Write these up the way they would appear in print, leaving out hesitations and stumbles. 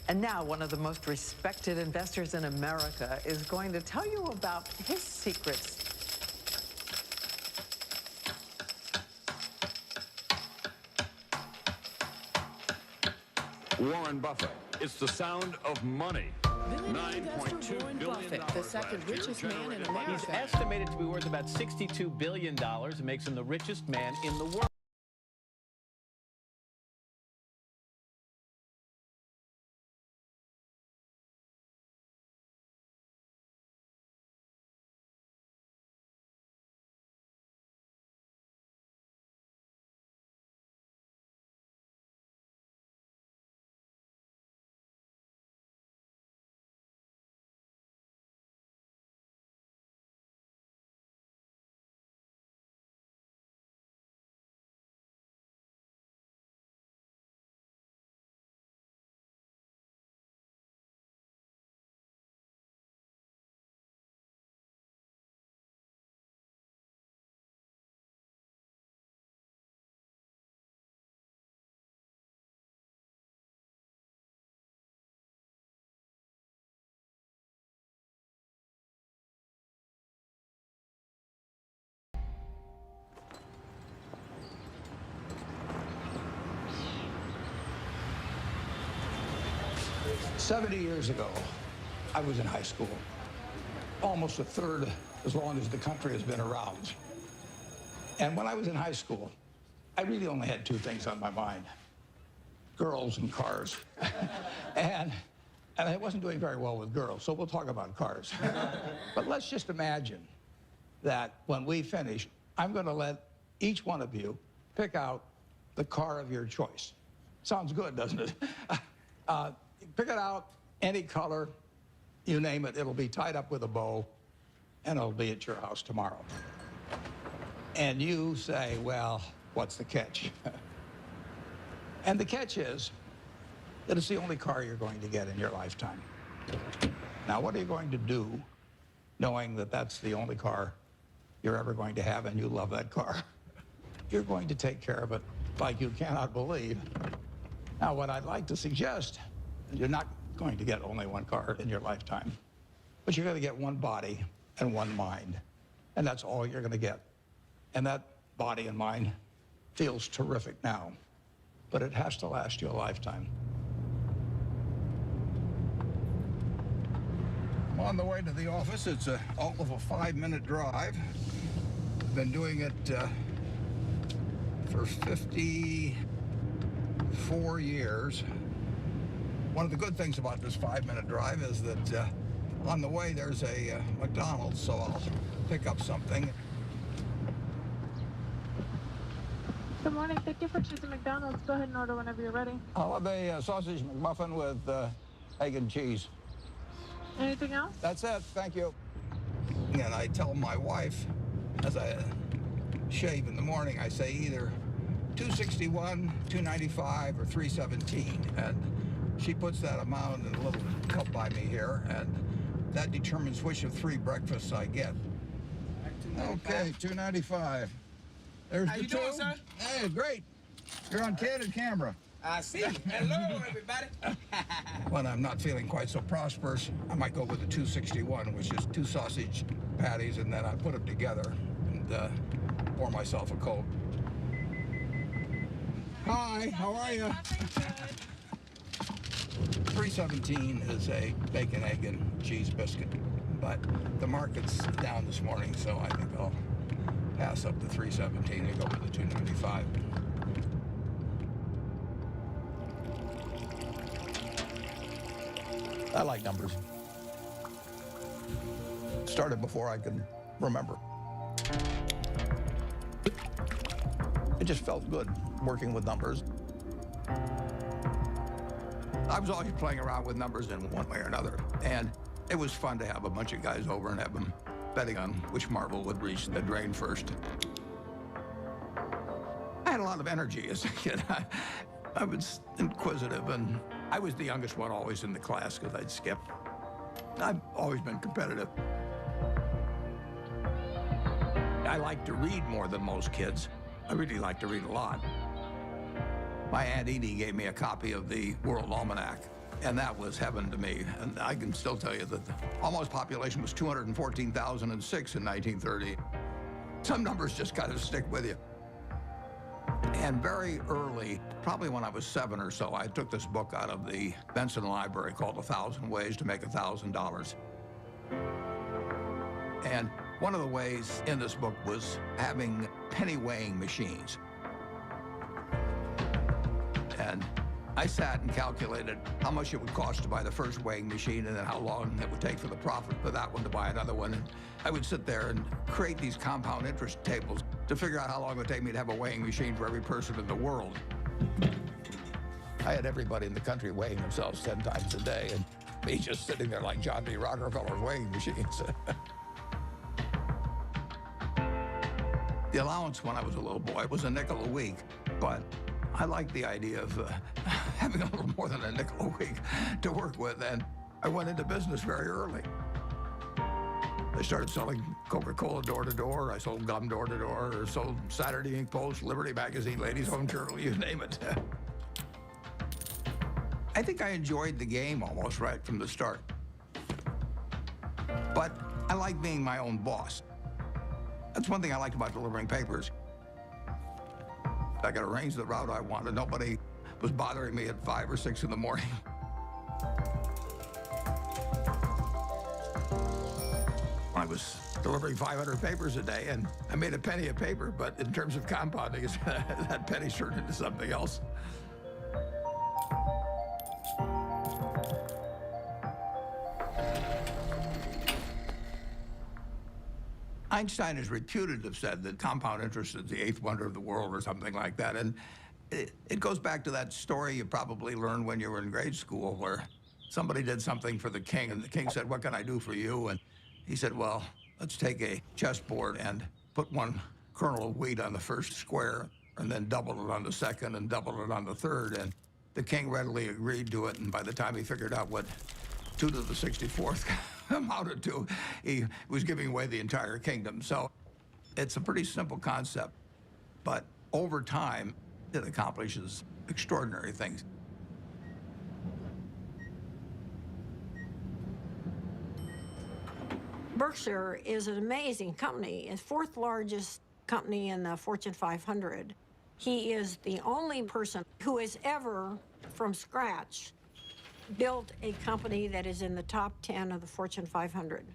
And now one of the most respected investors in America is going to tell you about his secrets. Warren Buffett. It's the sound of money. $9.2 billion. Buffett, the second richest man in America. He's estimated to be worth about $62 billion. It makes him the richest man in the world. "70 years ago, I was in high school, almost a third as long as the country has been around. And when I was in high school, I really only had two things on my mind: girls and cars. and I wasn't doing very well with girls, so we'll talk about cars. But let's just imagine that when we finish, I'm going to let each one of you pick out the car of your choice. Sounds good, doesn't it? Pick it out, any color, you name it. It'll be tied up with a bow, and it'll be at your house tomorrow. And you say, well, what's the catch? And the catch is that it's the only car you're going to get in your lifetime. Now, what are you going to do knowing that that's the only car you're ever going to have and you love that car? You're going to take care of it like you cannot believe. Now, what I'd like to suggest, you're not going to get only one car in your lifetime, but you're going to get one body and one mind, and that's all you're going to get. And that body and mind feels terrific now, but it has to last you a lifetime. I'm on the way to the office. It's all of a 5-minute drive. I've been doing it for 54 years. One of the good things about this 5-minute drive is that on the way there's a McDonald's, so I'll pick up something. Good morning. Thank you for choosing McDonald's. Go ahead and order whenever you're ready. I'll have a sausage McMuffin with egg and cheese. Anything else? That's it. Thank you. And I tell my wife, as I shave in the morning, I say either 261, 295, or 317. And she puts that amount in a little cup by me here, and that determines which of 3 breakfasts I get. Okay, 295. There's How the you two. doing, sir? Hey, great. You're on candid camera. I see. Hello, everybody. When I'm not feeling quite so prosperous, I might go with the 261, which is 2 sausage patties, and then I put them together and pour myself a Coke. Hi, how are you? 317 is a bacon, egg, and cheese biscuit, but the market's down this morning, so I think I'll pass up the 317 and go with the 295. I like numbers. Started before I can remember. It just felt good working with numbers. I was always playing around with numbers in one way or another, and it was fun to have a bunch of guys over and have them betting on which marble would reach the drain first. I had a lot of energy as a kid. I was inquisitive, and I was the youngest one always in the class because I'd skip. I've always been competitive. I like to read more than most kids. I really like to read a lot. My Aunt Edie gave me a copy of the World Almanac And that was heaven to me. And I can still tell you that the almost population was 214,006 in 1930. Some numbers just kind of stick with you. And very early, probably when I was 7 or so, I took this book out of the Benson Library called 1,000 Ways to Make $1,000. And one of the ways in this book was having penny weighing machines. And I sat and calculated how much it would cost to buy the first weighing machine and then how long it would take for the profit for that one to buy another one. And I would sit there and create these compound interest tables to figure out how long it would take me to have a weighing machine for every person in the world. I had everybody in the country weighing themselves 10 times a day, and me just sitting there like John D. Rockefeller's weighing machines. The allowance when I was a little boy was a nickel a week, but I liked the idea of having a little more than a nickel a week to work with, and I went into business very early. I started selling Coca-Cola door to door. I sold gum door to door, or sold Saturday Evening Post, Liberty Magazine, Ladies Home Journal, you name it. I think I enjoyed the game almost right from the start. But I like being my own boss. That's one thing I liked about delivering papers. I could arrange the route I wanted. Nobody was bothering me at 5 or 6 in the morning. I was delivering 500 papers a day, and I made a penny a paper, but in terms of compounding, that penny turned into something else. Einstein is reputed to have said that compound interest is the 8th wonder of the world or something like that. And it goes back to that story you probably learned when you were in grade school, where somebody did something for the king, and the king said, "What can I do for you?" And he said, "Well, let's take a chessboard and put 1 kernel of wheat on the first square, and then double it on the second and double it on the third." And the king readily agreed to it, and by the time he figured out what 2 to the 64th amounted to, he was giving away the entire kingdom. So it's a pretty simple concept, but over time, it accomplishes extraordinary things. Berkshire is an amazing company. It's 4th largest company in the Fortune 500. He is the only person who has ever, from scratch, built a company that is in the top 10 of the Fortune 500.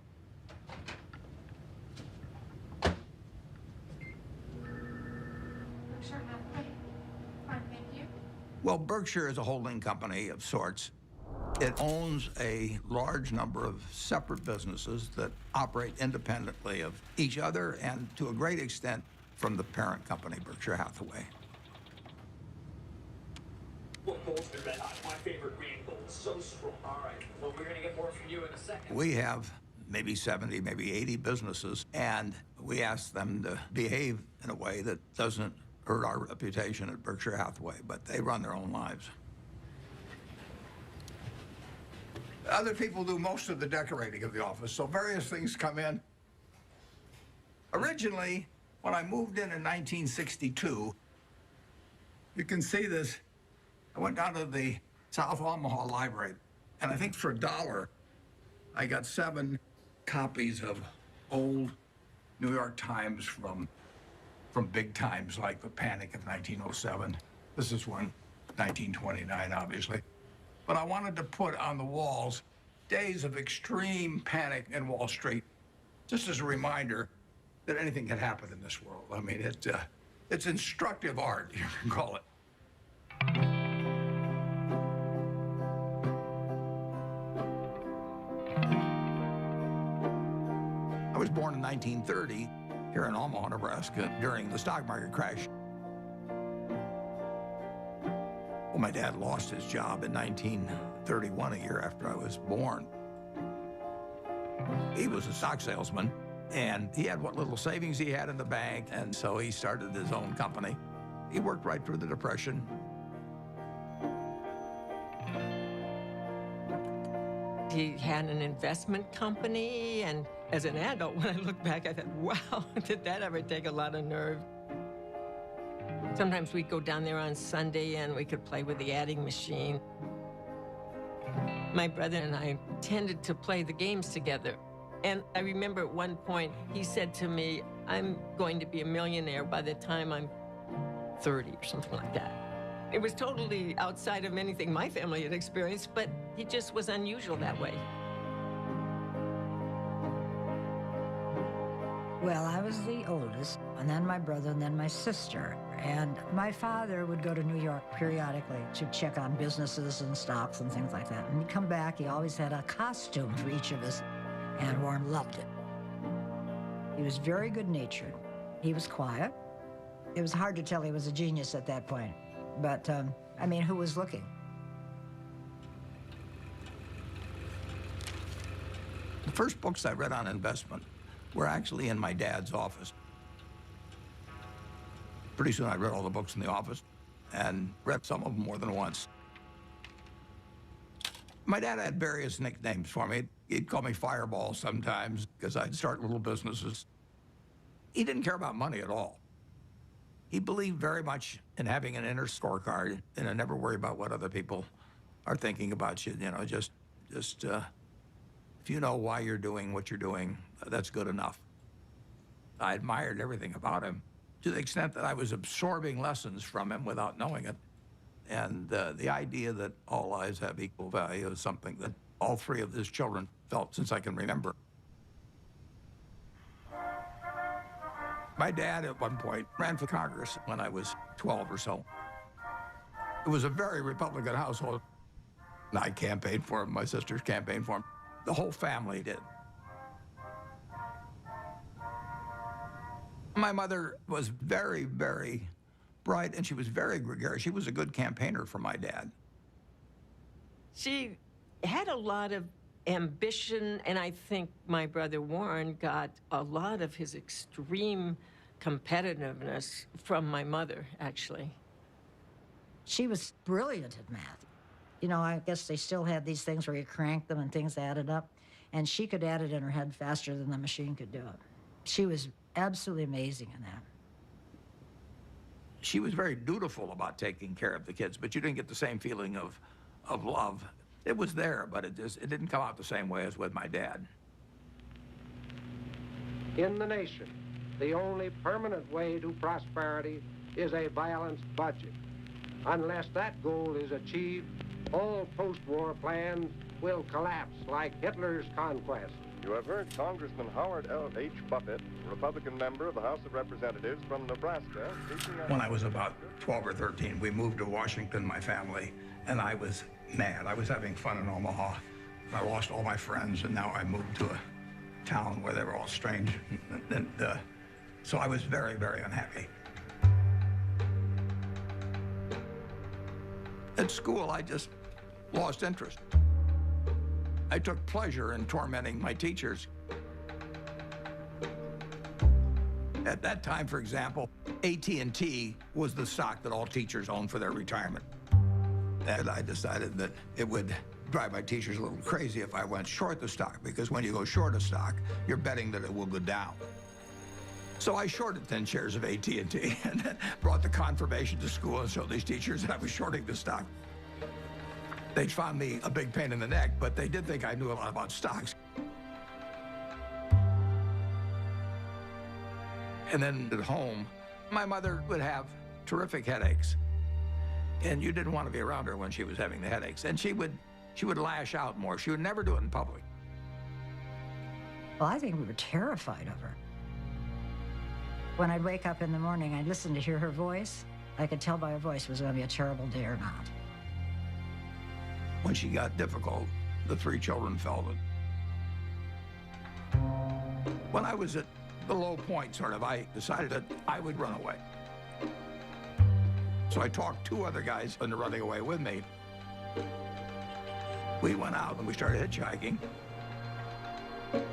Well, Berkshire is a holding company of sorts. It owns a large number of separate businesses that operate independently of each other and, to a great extent, from the parent company, Berkshire Hathaway. What gold's been red hot? My favorite green gold. So strong. All right. Well, we're going to get more from you in a second. We have maybe 70, maybe 80 businesses, and we ask them to behave in a way that doesn't hurt our reputation at Berkshire Hathaway, but they run their own lives. Other people do most of the decorating of the office, so various things come in. Originally, when I moved in 1962, you can see this. I went down to the South Omaha Library, and I think for $1, I got 7 copies of old New York Times from big times, like the Panic of 1907. This is one, 1929, obviously. But I wanted to put on the walls days of extreme panic in Wall Street, just as a reminder that anything can happen in this world. I mean, it's instructive art, you can call it. I was born in 1930 here in Omaha, Nebraska, during the stock market crash. Well, my dad lost his job in 1931, a year after I was born. He was a stock salesman, and he had what little savings he had in the bank, and so he started his own company. He worked right through the Depression. He had an investment company, and as an adult, when I look back, I thought, wow, did that ever take a lot of nerve? Sometimes we'd go down there on Sunday and we could play with the adding machine. My brother and I tended to play the games together. And I remember at one point, he said to me, I'm going to be a millionaire by the time I'm 30 or something like that. It was totally outside of anything my family had experienced, but he just was unusual that way. Well, I was the oldest, and then my brother, and then my sister. And my father would go to New York periodically to check on businesses and stocks and things like that. And he'd come back, he always had a costume for each of us, and Warren loved it. He was very good-natured. He was quiet. It was hard to tell he was a genius at that point. But, I mean, who was looking? The first books I read on investment were actually in my dad's office. Pretty soon I read all the books in the office and read some of them more than once. My dad had various nicknames for me. He'd call me Fireball sometimes because I'd start little businesses. He didn't care about money at all. He believed very much in having an inner scorecard and never worry about what other people are thinking about you. You know, just if you know why you're doing what you're doing, that's good enough. I admired everything about him to the extent that I was absorbing lessons from him without knowing it. And the idea that all lives have equal value is something that all three of his children felt since I can remember. My dad, at one point, ran for Congress when I was 12 or so. It was a very Republican household. I campaigned for him, my sisters campaigned for him. The whole family did. My mother was very, very bright, and she was very gregarious. She was a good campaigner for my dad. She had a lot of ambition, and I think my brother Warren got a lot of his extreme competitiveness from my mother, actually. She was brilliant at math. You know, I guess they still had these things where you cranked them and things added up, and she could add it in her head faster than the machine could do it. She was absolutely amazing in that. She was very dutiful about taking care of the kids, but you didn't get the same feeling of love. It was there, but it didn't come out the same way as with my dad. In the nation, the only permanent way to prosperity is a balanced budget. Unless that goal is achieved, all post-war plans will collapse like Hitler's conquest. You have heard Congressman Howard L. H. Buffett, Republican member of the House of Representatives from Nebraska. When I was about 12 or 13, we moved to Washington, my family, and I was mad. I was having fun in Omaha. I lost all my friends, and now I moved to a town where they were all strange. So I was very, very unhappy. At school, I just lost interest. I took pleasure in tormenting my teachers. At that time, for example, AT&T was the stock that all teachers owned for their retirement. And I decided that it would drive my teachers a little crazy if I went short the stock, because when you go short a stock, you're betting that it will go down. So I shorted 10 shares of AT&T and then brought the confirmation to school and showed these teachers that I was shorting the stock. They found me a big pain in the neck, but they did think I knew a lot about stocks. And then at home, my mother would have terrific headaches. And you didn't want to be around her when she was having the headaches. And she would lash out more. She would never do it in public. Well, I think we were terrified of her. When I'd wake up in the morning, I'd listen to hear her voice. I could tell by her voice it was going to be a terrible day or not. When she got difficult, the three children felt it. When I was at the low point, sort of, I decided that I would run away. So I talked two other guys into running away with me. We went out and we started hitchhiking.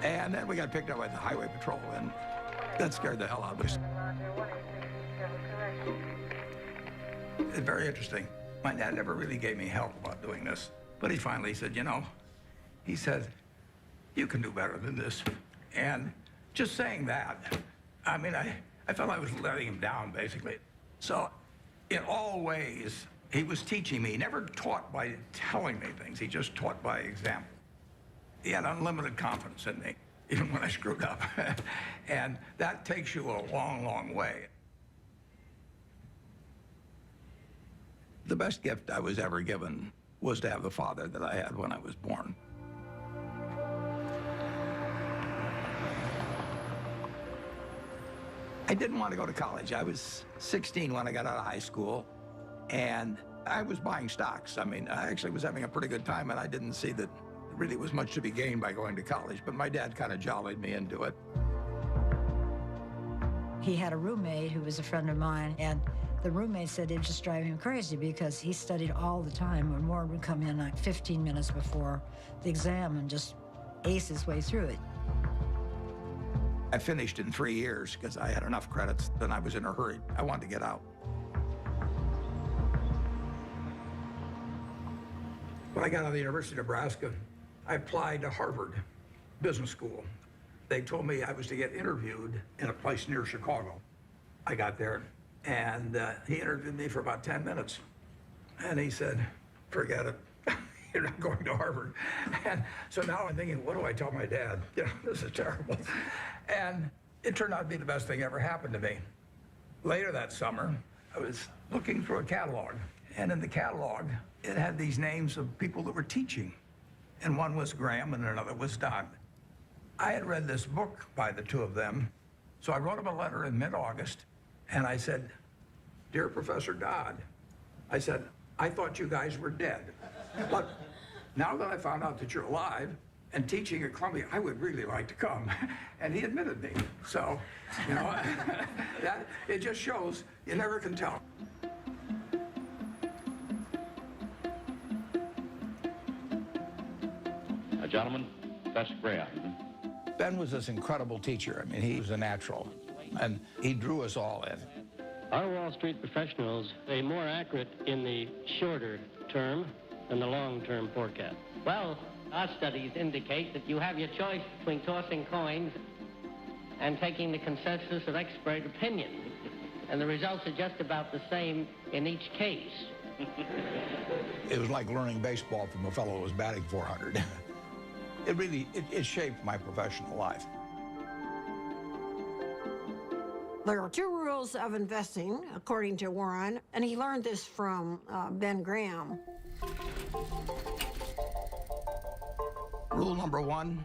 And then we got picked up by the highway patrol, and that scared the hell out of us. It's very interesting. My dad never really gave me help about doing this, but he finally said, you know, he said, you can do better than this. And just saying that, I mean, I felt I was letting him down, basically. So in all ways, He was teaching me. He never taught by telling me things. He just taught by example. He had unlimited confidence in me, even when I screwed up. And that takes you a long, long way. The best gift I was ever given was to have the father that I had when I was born. I didn't want to go to college. I was 16 when I got out of high school, and I was buying stocks. I mean, I actually was having a pretty good time, and I didn't see that there really was much to be gained by going to college, but my dad kind of jollied me into it. He had a roommate who was a friend of mine, and the roommate said it just drove him crazy because he studied all the time, and Warren would come in like 15 minutes before the exam and just ace his way through it. I finished in 3 years because I had enough credits, and I was in a hurry. I wanted to get out. When I got out of the University of Nebraska, I applied to Harvard Business School. They told me I was to get interviewed in a place near Chicago. I got there, and he interviewed me for about 10 minutes. And he said, forget it. You're not going to Harvard. And so now I'm thinking, what do I tell my dad? You know, this is terrible. And it turned out to be the best thing ever happened to me. Later that summer, I was looking through a catalog. And in the catalog, it had these names of people that were teaching. And one was Graham and another was Dodd. I had read this book by the two of them. So I wrote him a letter in mid-August. And I said, Dear Professor Dodd, I said, I thought you guys were dead. But now that I found out that you're alive and teaching at Columbia, I would really like to come. And he admitted me. So, you know, that it just shows you never can tell. Gentlemen, that's Graham. Ben was this incredible teacher. I mean, he was a natural, and he drew us all in. Our Wall Street professionals are more accurate in the shorter term than the long-term forecast. Well, our studies indicate that you have your choice between tossing coins and taking the consensus of expert opinion. And the results are just about the same in each case. It was like learning baseball from a fellow who was batting 400. It shaped my professional life. There are two rules of investing, according to Warren, and he learned this from Ben Graham. Rule number 1,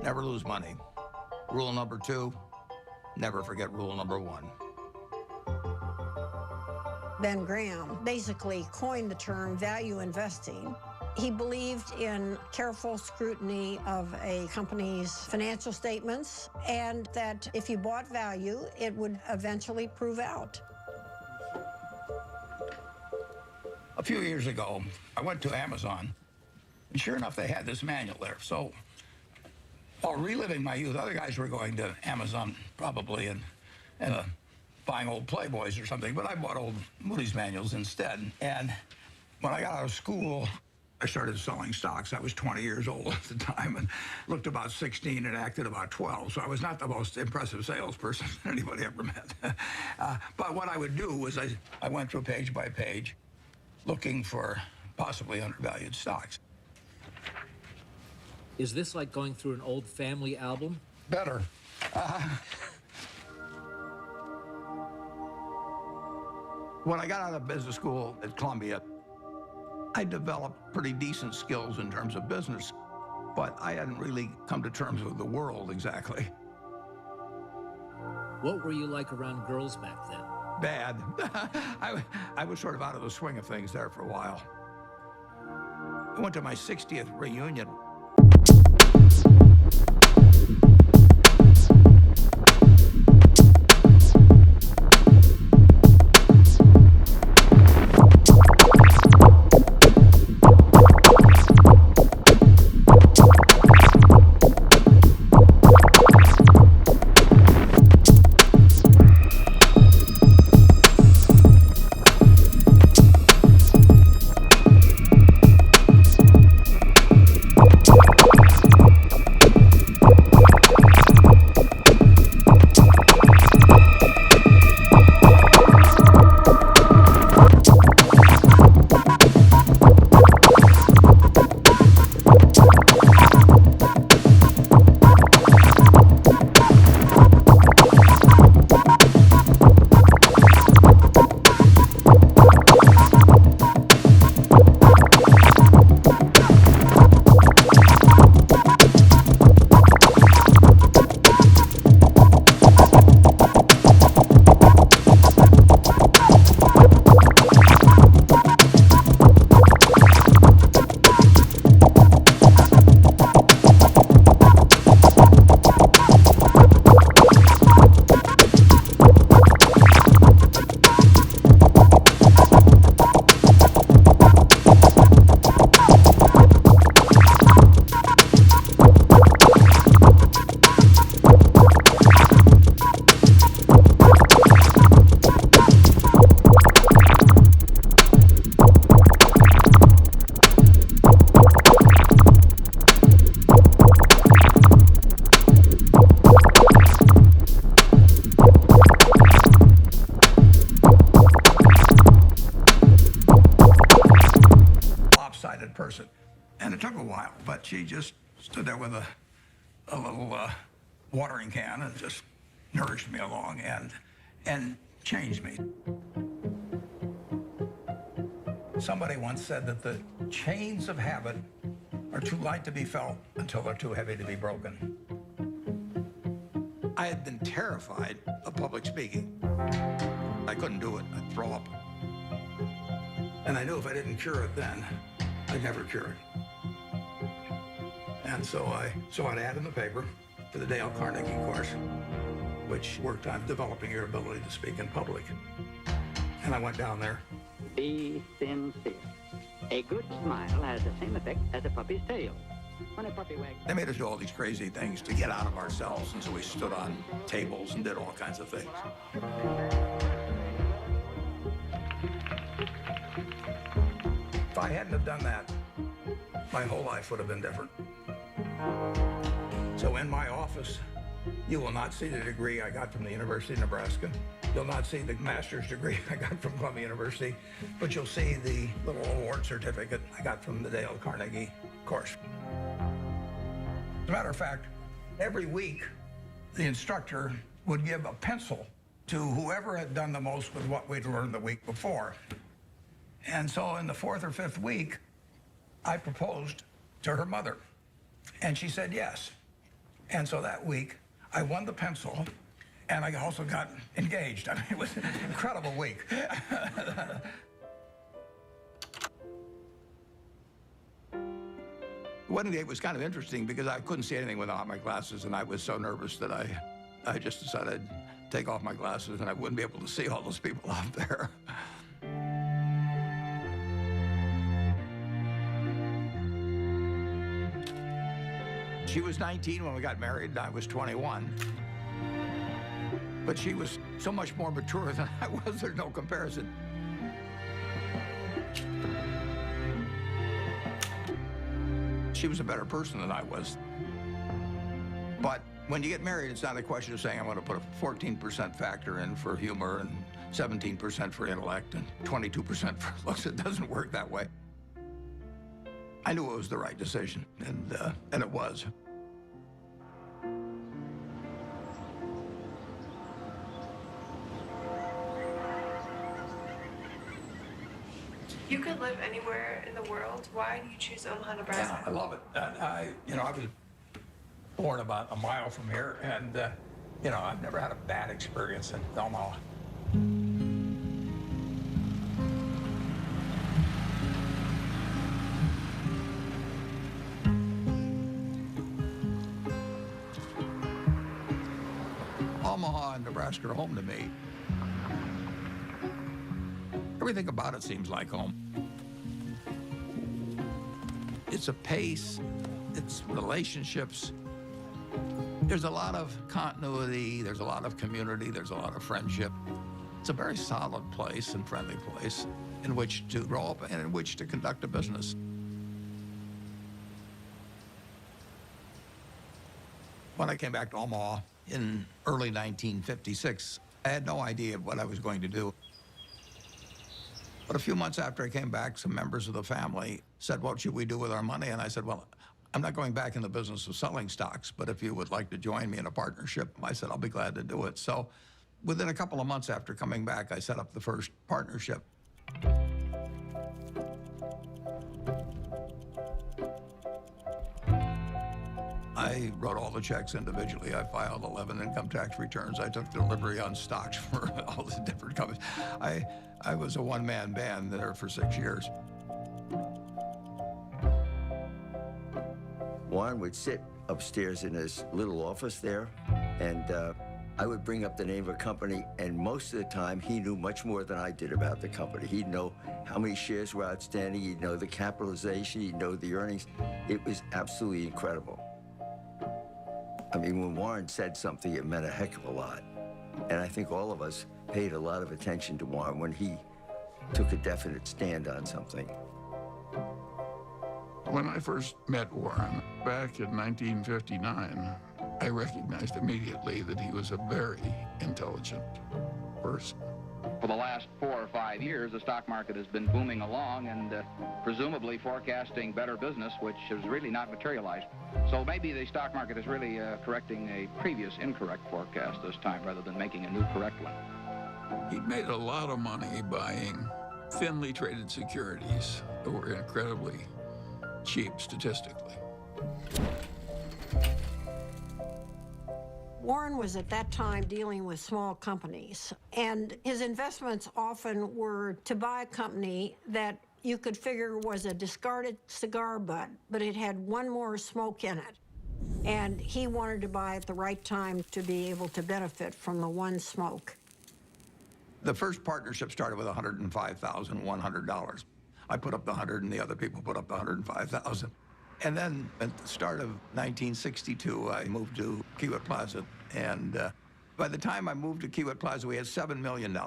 never lose money. Rule number 2, never forget rule number 1. Ben Graham basically coined the term value investing. He believed in careful scrutiny of a company's financial statements, and that if you bought value, it would eventually prove out. A few years ago, I went to Amazon, and sure enough, they had this manual there. So, while reliving my youth, other guys were going to Amazon probably and buying old Playboys or something, but I bought old Moody's manuals instead. And when I got out of school, I started selling stocks. I was 20 years old at the time and looked about 16 and acted about 12. So I was not the most impressive salesperson anybody ever met. But what I would do was I went through page by page looking for possibly undervalued stocks. Is this like going through an old family album? Better. When I got out of business school at Columbia, I developed pretty decent skills in terms of business, but I hadn't really come to terms with the world exactly. What were you like around girls back then? Bad. I was sort of out of the swing of things there for a while. I went to my 60th reunion. decided person. And it took a while, but she just stood there with a little watering can and just nourished me along and changed me. Somebody once said that the chains of habit are too light to be felt until they're too heavy to be broken. I had been terrified of public speaking. I couldn't do it. I'd throw up. And I knew if I didn't cure it then, I'd never cure it. And so I saw an ad in the paper for the Dale Carnegie course, which worked on developing your ability to speak in public. And I went down there. Be sincere. A good smile has the same effect as a puppy's tail. When a puppy wags... They made us do all these crazy things to get out of ourselves, and so we stood on tables and did all kinds of things. If I hadn't have done that, my whole life would have been different. So in my office, you will not see the degree I got from the University of Nebraska. You'll not see the master's degree I got from Columbia University, but you'll see the little award certificate I got from the Dale Carnegie course. As a matter of fact, every week, the instructor would give a pencil to whoever had done the most with what we'd learned the week before. And so in the fourth or fifth week, I proposed to her mother, and she said yes. And so that week, I won the pencil, and I also got engaged. I mean, it was an incredible week. The wedding date was kind of interesting because I couldn't see anything without my glasses, and I was so nervous that I just decided I'd take off my glasses and I wouldn't be able to see all those people out there. She was 19 when we got married, and I was 21. But she was so much more mature than I was, there's no comparison. She was a better person than I was. But when you get married, it's not a question of saying I'm going to put a 14% factor in for humor and 17% for intellect and 22% for looks. It doesn't work that way. I knew it was the right decision, and it was. You could live anywhere in the world. Why do you choose Omaha, Nebraska? Yeah, I love it. I was born about a mile from here, and I've never had a bad experience in Omaha. Omaha and Nebraska are home to me. Everything about it seems like home. It's a pace, it's relationships. There's a lot of continuity, there's a lot of community, there's a lot of friendship. It's a very solid place and friendly place in which to grow up and in which to conduct a business. When I came back to Omaha in early 1956, I had no idea what I was going to do. But a few months after I came back, some members of the family said, what should we do with our money? And I said, well, I'm not going back in the business of selling stocks, but if you would like to join me in a partnership, I said, I'll be glad to do it. So within a couple of months after coming back, I set up the first partnership. I wrote all the checks individually. I filed 11 income tax returns. I took delivery on stocks for all the different companies. I was a one-man band there for 6 years. Warren would sit upstairs in his little office there, and I would bring up the name of a company, and most of the time, he knew much more than I did about the company. He'd know how many shares were outstanding, he'd know the capitalization, he'd know the earnings. It was absolutely incredible. I mean, when Warren said something, it meant a heck of a lot. And I think all of us paid a lot of attention to Warren when he took a definite stand on something. When I first met Warren back in 1959, I recognized immediately that he was a very intelligent person. For the last 4 or 5 years, the stock market has been booming along and presumably forecasting better business, which has really not materialized. So maybe the stock market is really correcting a previous incorrect forecast this time rather than making a new correct one. He made a lot of money buying thinly traded securities that were incredibly cheap statistically. Warren was at that time dealing with small companies, and his investments often were to buy a company that you could figure was a discarded cigar butt, but it had one more smoke in it. And he wanted to buy at the right time to be able to benefit from the one smoke. The first partnership started with $105,100. I put up the 100 and the other people put up the 105,000. And then at the start of 1962, I moved to Kiewit Plaza. And by the time I moved to Kiewit Plaza, we had $7 million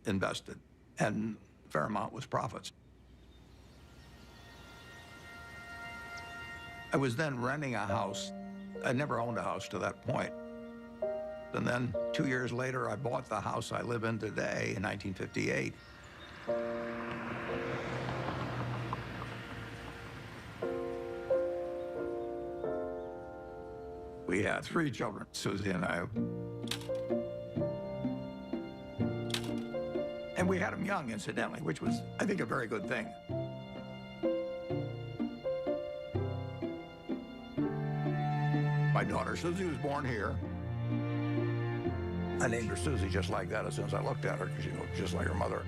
invested, and a fair amount was profits. I was then renting a house. I never owned a house to that point. And then 2 years later, I bought the house I live in today in 1958. We had 3 children, Susie and I. And we had them young, incidentally, which was, I think, a very good thing. My daughter Susie was born here. I named her Susie just like that as soon as I looked at her, because she looked just like her mother.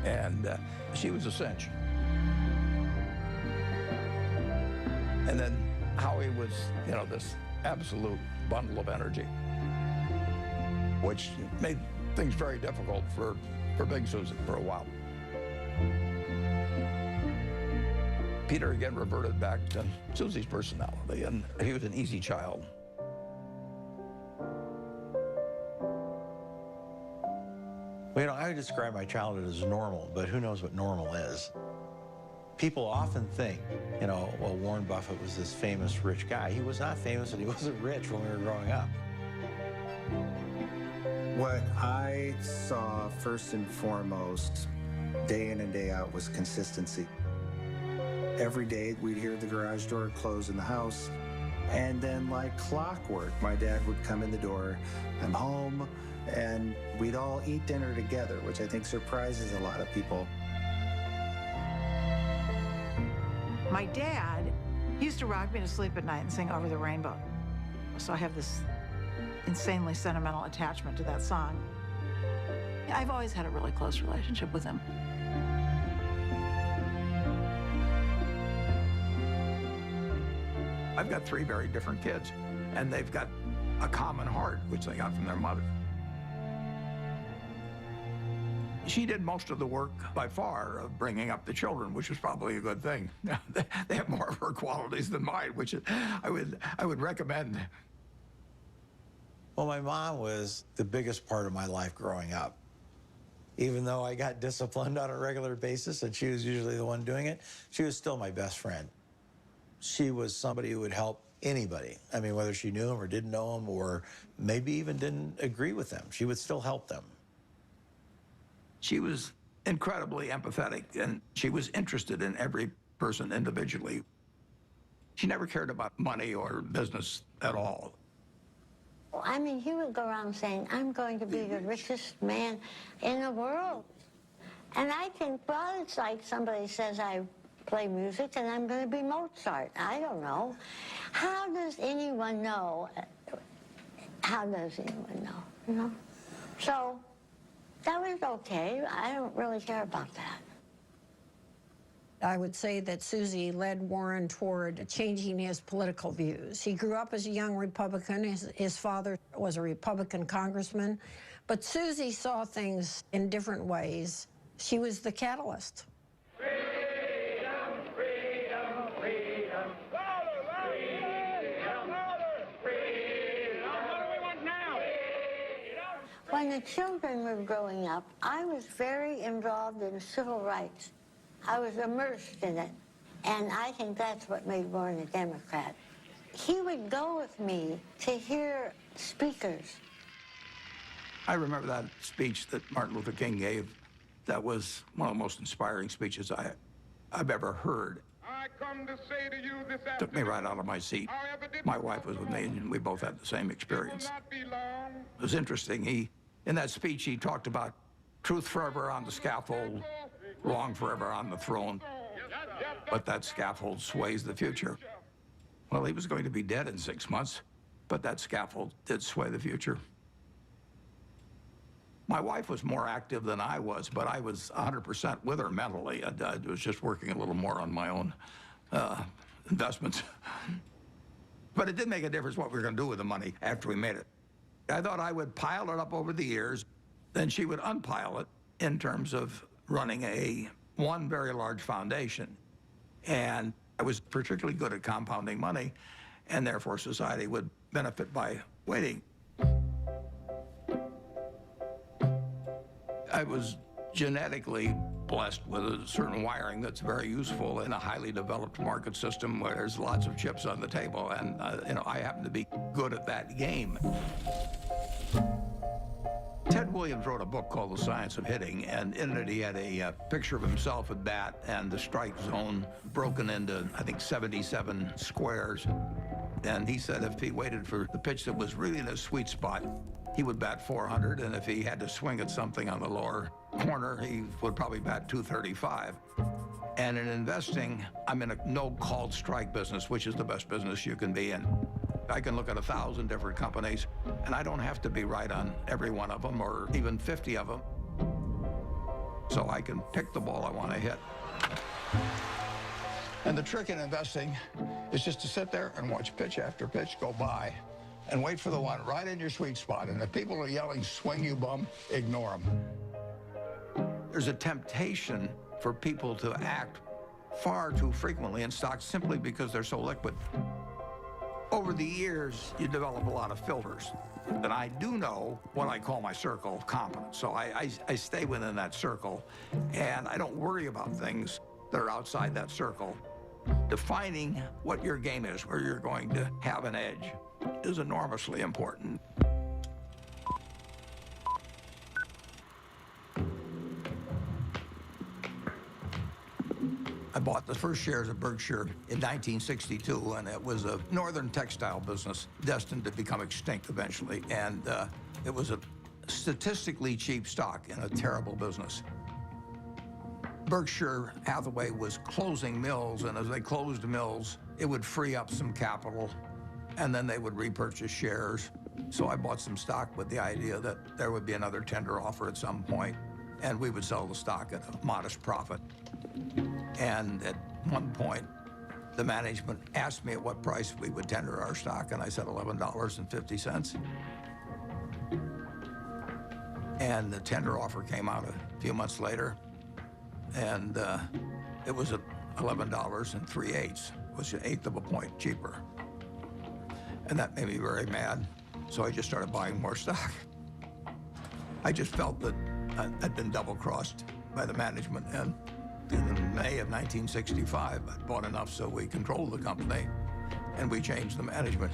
And she was a cinch. And then Howie was, you know, this absolute bundle of energy, which made things very difficult for Big Susan for a while. Peter again reverted back to Susie's personality, and he was an easy child. Well, you know, I would describe my childhood as normal, but who knows what normal is? People often think, you know, well, Warren Buffett was this famous rich guy. He was not famous and he wasn't rich when we were growing up. What I saw first and foremost, day in and day out, was consistency. Every day we'd hear the garage door close in the house, and then like clockwork, my dad would come in the door, I'm home, and we'd all eat dinner together, which I think surprises a lot of people. My dad used to rock me to sleep at night and sing Over the Rainbow. So I have this insanely sentimental attachment to that song. I've always had a really close relationship with him. I've got 3 very different kids, and they've got a common heart, which they got from their mother. She did most of the work, by far, of bringing up the children, which was probably a good thing. They have more of her qualities than mine, which I would recommend. Well, my mom was the biggest part of my life growing up. Even though I got disciplined on a regular basis, and she was usually the one doing it, she was still my best friend. She was somebody who would help anybody. I mean, whether she knew him or didn't know him, or maybe even didn't agree with them, she would still help them. She was incredibly empathetic, and she was interested in every person individually. She never cared about money or business at all. I mean, he would go around saying, I'm going to be the richest man in the world. And I think, well, it's like somebody says I play music and I'm going to be Mozart. I don't know. How does anyone know? How does anyone know, you know? So that was okay. I don't really care about that. I would say that Susie led Warren toward changing his political views. He grew up as a young Republican. His father was a Republican congressman. But Susie saw things in different ways. She was the catalyst. When the children were growing up, I was very involved in civil rights. I was immersed in it, and I think that's what made Warren a Democrat. He would go with me to hear speakers. I remember that speech that Martin Luther King gave. That was one of the most inspiring speeches I've ever heard. I come to say to you this afternoon, Took me right out of my seat. My wife was with me, and we both had the same experience. It was interesting. In that speech, he talked about truth forever on the scaffold, wrong forever on the throne, but that scaffold sways the future. Well, he was going to be dead in 6 months, but that scaffold did sway the future. My wife was more active than I was, but I was 100% with her mentally. I was just working a little more on my own investments. But it did make a difference what we were going to do with the money after we made it. I thought I would pile it up over the years, then she would unpile it in terms of running one very large foundation. And I was particularly good at compounding money, and therefore society would benefit by waiting. I was genetically blessed with a certain wiring that's very useful in a highly developed market system where there's lots of chips on the table, and I happen to be good at that game. Ted Williams wrote a book called The Science of Hitting, and in it he had a picture of himself at bat and the strike zone broken into, I think, 77 squares. And he said if he waited for the pitch that was really in a sweet spot, he would bat 400, and if he had to swing at something on the lower corner, he would probably bat 235. And in investing, I'm in a no-called strike business, which is the best business you can be in. I can look at 1,000 different companies, and I don't have to be right on every one of them, or even 50 of them. So I can pick the ball I want to hit. And the trick in investing is just to sit there and watch pitch after pitch go by and wait for the one right in your sweet spot. And if people are yelling, swing you bum, ignore them. There's a temptation for people to act far too frequently in stocks simply because they're so liquid. Over the years, you develop a lot of filters. And I do know what I call my circle of competence. So I stay within that circle, and I don't worry about things that are outside that circle. Defining what your game is, where you're going to have an edge, is enormously important. I bought the first shares of Berkshire in 1962, and it was a northern textile business destined to become extinct eventually. And it was a statistically cheap stock in a terrible business. Berkshire Hathaway was closing mills, and as they closed mills, it would free up some capital, and then they would repurchase shares. So I bought some stock with the idea that there would be another tender offer at some point, and we would sell the stock at a modest profit. And at one point, the management asked me at what price we would tender our stock, and I said $11.50. And the tender offer came out a few months later, and it was at $11.03, which was 1/8 of a point cheaper. And that made me very mad, so I just started buying more stock. I just felt that I'd been double-crossed by the management, and in May of 1965, I bought enough so we controlled the company, and we changed the management.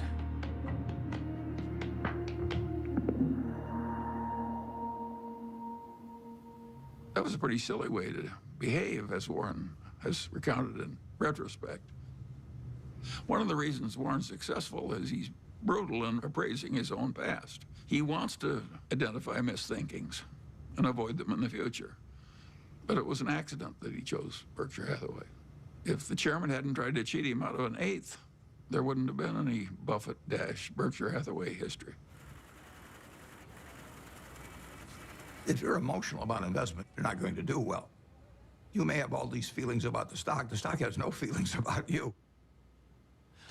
That was a pretty silly way to behave, as Warren has recounted in retrospect. One of the reasons Warren's successful is he's brutal in appraising his own past. He wants to identify misthinkings and avoid them in the future. But it was an accident that he chose Berkshire Hathaway. If the chairman hadn't tried to cheat him out of an 1/8, there wouldn't have been any Buffett-Berkshire Hathaway history. If you're emotional about investment, you're not going to do well. You may have all these feelings about the stock. The stock has no feelings about you.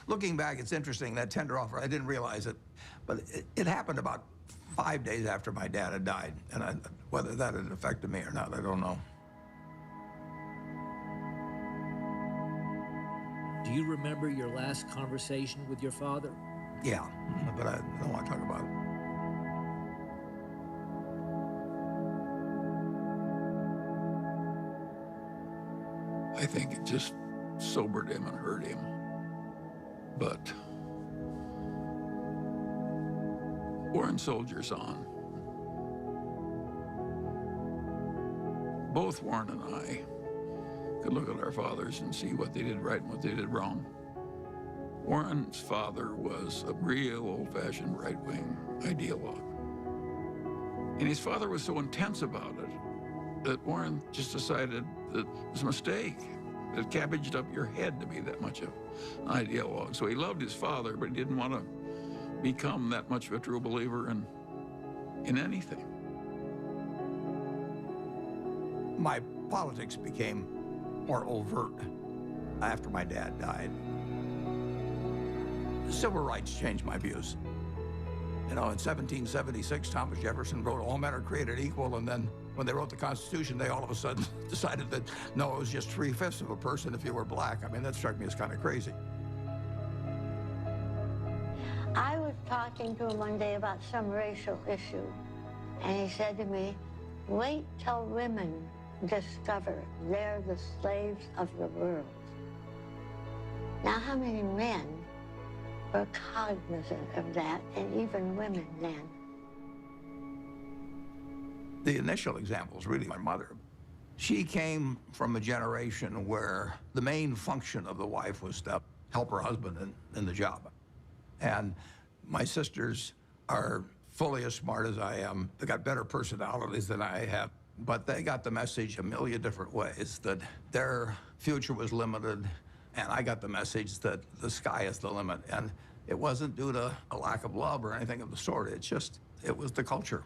Looking back, it's interesting, that tender offer, I didn't realize it, but it happened about 5 days after my dad had died. And whether that had affected me or not, I don't know. Do you remember your last conversation with your father? Yeah, but I don't want to talk about it. I think it just sobered him and hurt him. But Warren Soldiers On. Both Warren and I could look at our fathers and see what they did right and what they did wrong. Warren's father was a real old-fashioned right-wing ideologue. And his father was so intense about it that Warren just decided that it was a mistake. It cabbaged up your head to be that much of an ideologue. So he loved his father, but he didn't want to become that much of a true believer in anything. My politics became more overt after my dad died. Civil rights changed my views. You know, in 1776, Thomas Jefferson wrote, all men are created equal, and then when they wrote the Constitution, they all of a sudden decided that, no, it was just 3/5 of a person if you were black. I mean, that struck me as kind of crazy. I was talking to him one day about some racial issue, and he said to me, wait till women discover they're the slaves of the world. Now, how many men were cognizant of that, and even women then? The initial example is really my mother. She came from a generation where the main function of the wife was to help her husband in the job. And my sisters are fully as smart as I am. They got better personalities than I have, but they got the message a million different ways that their future was limited, and I got the message that the sky is the limit. And it wasn't due to a lack of love or anything of the sort. It was the culture.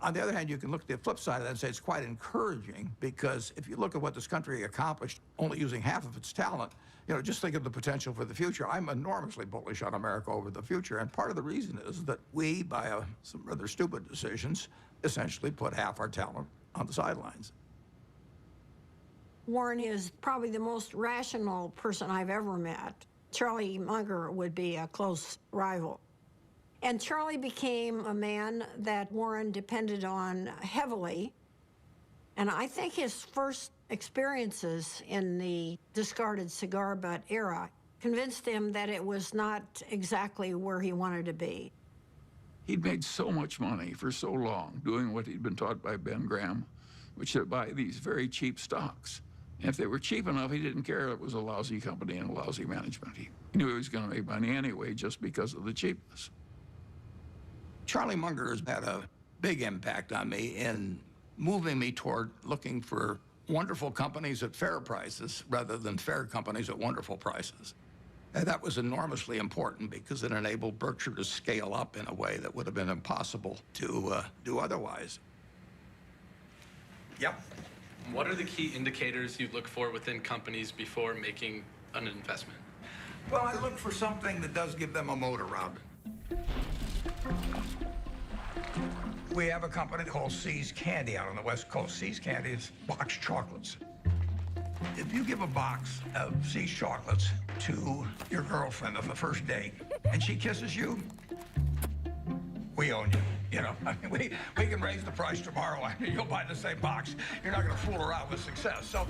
On the other hand, you can look at the flip side of that and say it's quite encouraging, because if you look at what this country accomplished, only using half of its talent, you know, just think of the potential for the future. I'm enormously bullish on America over the future, and part of the reason is that we, by some rather stupid decisions, essentially put half our talent on the sidelines. Warren is probably the most rational person I've ever met. Charlie Munger would be a close rival. And Charlie became a man that Warren depended on heavily. And I think his first experiences in the discarded cigar butt era convinced him that it was not exactly where he wanted to be. He'd made so much money for so long doing what he'd been taught by Ben Graham, which is to buy these very cheap stocks. And if they were cheap enough, he didn't care it was a lousy company and a lousy management. He knew he was going to make money anyway just because of the cheapness. Charlie Munger has had a big impact on me in moving me toward looking for wonderful companies at fair prices rather than fair companies at wonderful prices. And that was enormously important because it enabled Berkshire to scale up in a way that would have been impossible to do otherwise. Yep. What are the key indicators you look for within companies before making an investment? Well, I look for something that does give them a moat around it. We have a company called See's Candy out on the West Coast. See's Candy is boxed chocolates. If you give a box of See's chocolates to your girlfriend on the first date and she kisses you, we own you. You know, I mean, we can raise the price tomorrow and you'll buy the same box. You're not going to fool around with success. So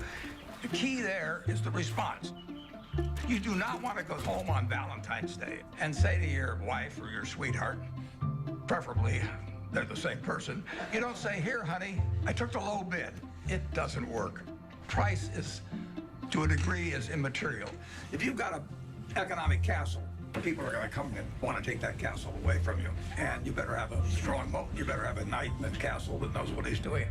the key there is the response. You do not want to go home on Valentine's Day and say to your wife or your sweetheart, preferably they're the same person, you don't say, here, honey, I took the low bid. It doesn't work. Price is, to a degree, is immaterial. If you've got an economic castle, people are going to come and want to take that castle away from you. And you better have a strong moat. You better have a knight in the castle that knows what he's doing.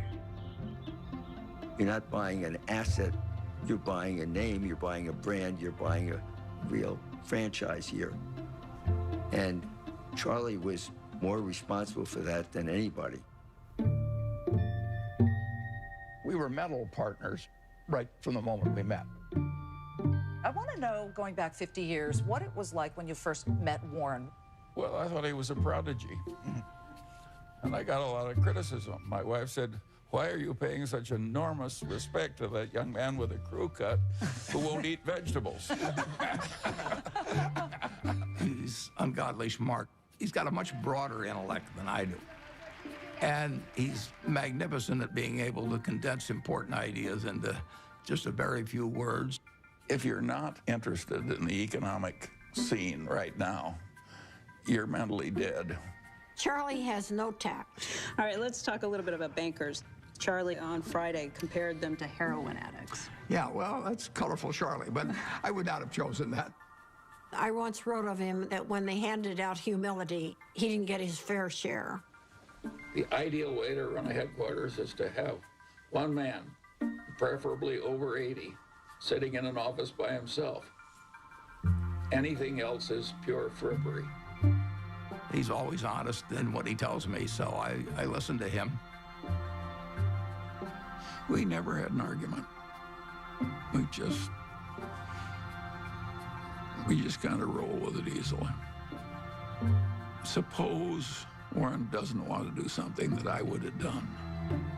You're not buying an asset. You're buying a name. You're buying a brand. You're buying a real franchise here. And Charlie was more responsible for that than anybody. We were mental partners right from the moment we met. I want to know, going back 50 years, what it was like when you first met Warren. Well, I thought he was a prodigy. And I got a lot of criticism. My wife said, why are you paying such enormous respect to that young man with a crew cut who won't eat vegetables? He's ungodly smart. He's got a much broader intellect than I do. And he's magnificent at being able to condense important ideas into just a very few words. If you're not interested in the economic scene right now, you're mentally dead. Charlie has no tact. All right, let's talk a little bit about bankers. Charlie on Friday compared them to heroin addicts. Yeah, well, that's colorful, Charlie, but I would not have chosen that. I once wrote of him that when they handed out humility, he didn't get his fair share. The ideal way to run a headquarters is to have one man, preferably over 80, sitting in an office by himself. Anything else is pure frippery. He's always honest in what he tells me, so I listen to him. We never had an argument. We just kind of roll with it easily. Suppose Warren doesn't want to do something that I would have done.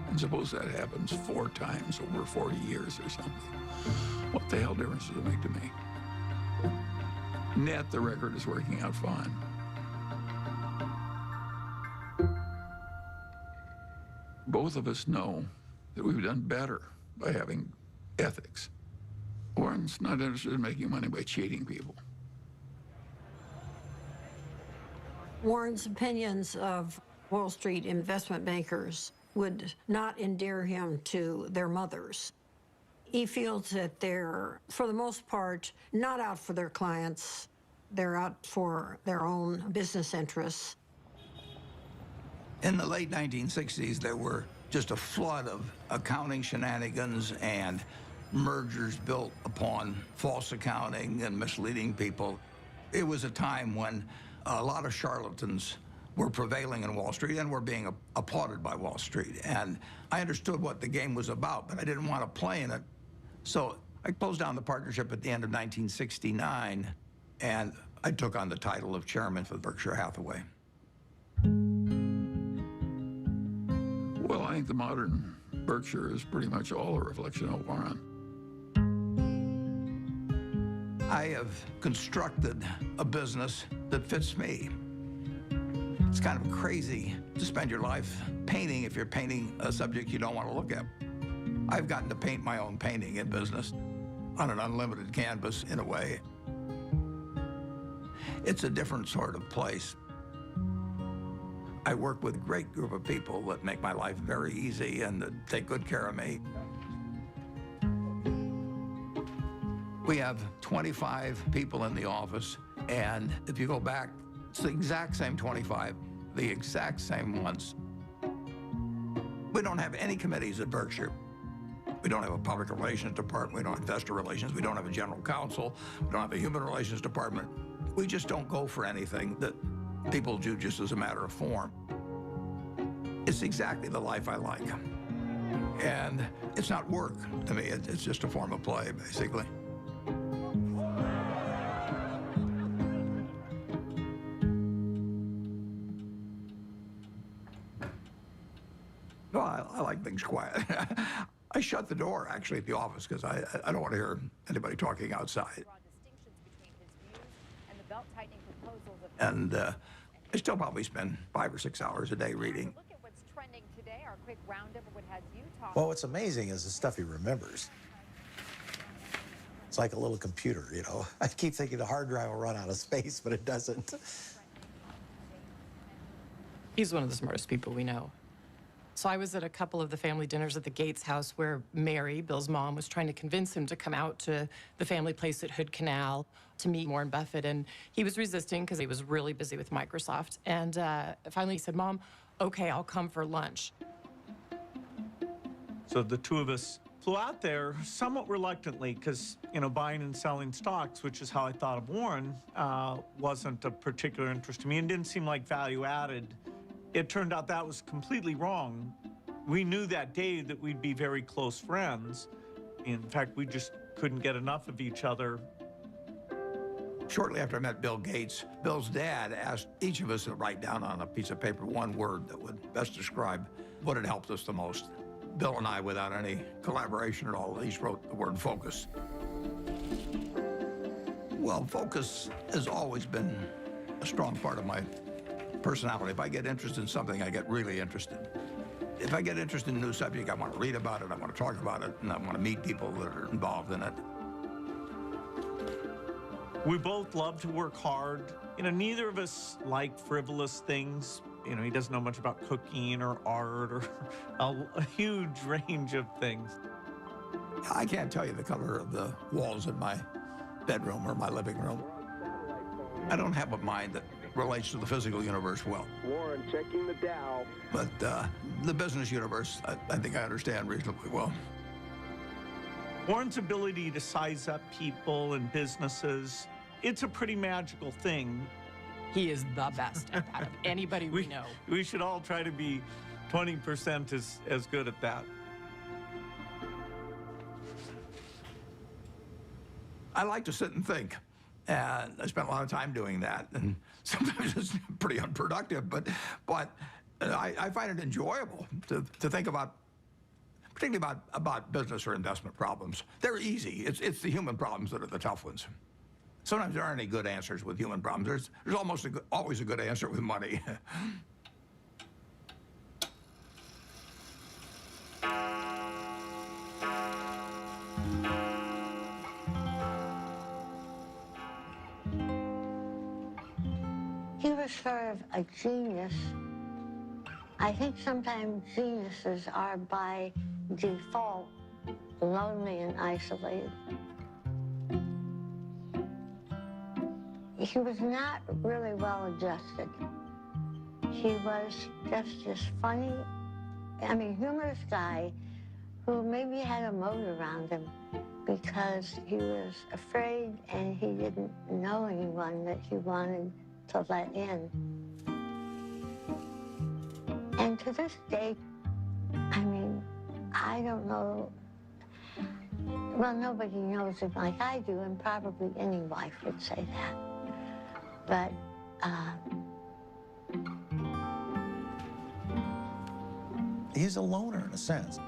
And suppose that happens 4 times over 40 years or something. What the hell difference does it make to me? Net, the record is working out fine. Both of us know that we've done better by having ethics. Warren's not interested in making money by cheating people. Warren's opinions of Wall Street investment bankers would not endear him to their mothers. He feels that they're, for the most part, not out for their clients. They're out for their own business interests. In the late 1960s, there were just a flood of accounting shenanigans and mergers built upon false accounting and misleading people. It was a time when a lot of charlatans were prevailing in Wall Street and were being applauded by Wall Street. And I understood what the game was about, but I didn't want to play in it. So I closed down the partnership at the end of 1969, and I took on the title of chairman for Berkshire Hathaway. Well, I think the modern Berkshire is pretty much all a reflection of Warren. I have constructed a business that fits me. It's kind of crazy to spend your life painting if you're painting a subject you don't want to look at. I've gotten to paint my own painting in business on an unlimited canvas, in a way. It's a different sort of place. I work with a great group of people that make my life very easy and that take good care of me. We have 25 people in the office, and if you go back, it's the exact same 25, the exact same ones. We don't have any committees at Berkshire. We don't have a public relations department. We don't have investor relations. We don't have a general counsel. We don't have a human relations department. We just don't go for anything that people do just as a matter of form. It's exactly the life I like. And it's not work to me. It's just a form of play, basically. Well, I like things quiet. I shut the door, actually, at the office because I don't want to hear anybody talking outside. And I still probably spend 5 or 6 hours a day reading. Look at what's trending today. Our quick roundup of what has you talking. Well, what's amazing is the stuff he remembers. It's like a little computer, you know. I keep thinking the hard drive will run out of space, but it doesn't. He's one of the smartest people we know. So I was at a couple of the family dinners at the Gates house where Mary, Bill's mom, was trying to convince him to come out to the family place at Hood Canal to meet Warren Buffett. And he was resisting because he was really busy with Microsoft. And finally he said, "Mom, okay, I'll come for lunch." So the two of us flew out there somewhat reluctantly because, you know, buying and selling stocks, which is how I thought of Warren, wasn't a particular interest to me and didn't seem like value added. It turned out that was completely wrong. We knew that day that we'd be very close friends. In fact, we just couldn't get enough of each other. Shortly after I met Bill Gates, Bill's dad asked each of us to write down on a piece of paper one word that would best describe what had helped us the most. Bill and I, without any collaboration at all, each wrote the word focus. Well, focus has always been a strong part of my personality. If I get interested in something, I get really interested. If I get interested in a new subject, I want to read about it, I want to talk about it, and I want to meet people that are involved in it. We both love to work hard. You know, neither of us like frivolous things. You know, he doesn't know much about cooking or art or a huge range of things. I can't tell you the color of the walls in my bedroom or my living room. I don't have a mind that relates to the physical universe well. Warren checking the Dow. But the business universe, I think I understand reasonably well. Warren's ability to size up people and businesses, it's a pretty magical thing. He is the best at that of anybody we know. We should all try to be 20% as good at that. I like to sit and think, and I spent a lot of time doing that. And sometimes it's pretty unproductive, but I find it enjoyable to think about, particularly about business or investment problems. They're easy. It's the human problems that are the tough ones. Sometimes there aren't any good answers with human problems. There's almost always a good answer with money. He was sort of a genius. I think sometimes geniuses are by default lonely and isolated. He was not really well adjusted. He was just this funny, humorous guy who maybe had a moat around him because he was afraid and he didn't know anyone that he wanted to let in. And to this day, I don't know, well, nobody knows him like I do, and probably any wife would say that. But he's a loner in a sense.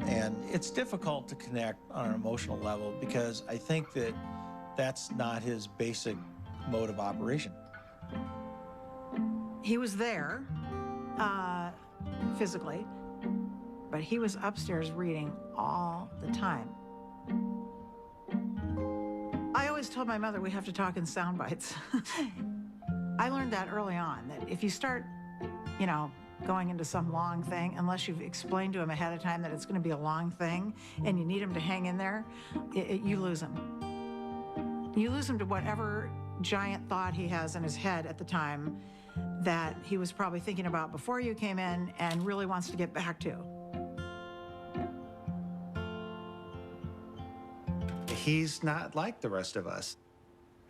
And it's difficult to connect on an emotional level because I think that that's not his basic mode of operation. He was there physically, but he was upstairs reading all the time. I always told my mother we have to talk in sound bites. I learned that early on, that if you start, going into some long thing, unless you've explained to him ahead of time that it's going to be a long thing and you need him to hang in there, you lose him. You lose him to whatever giant thought he has in his head at the time that he was probably thinking about before you came in and really wants to get back to. He's not like the rest of us.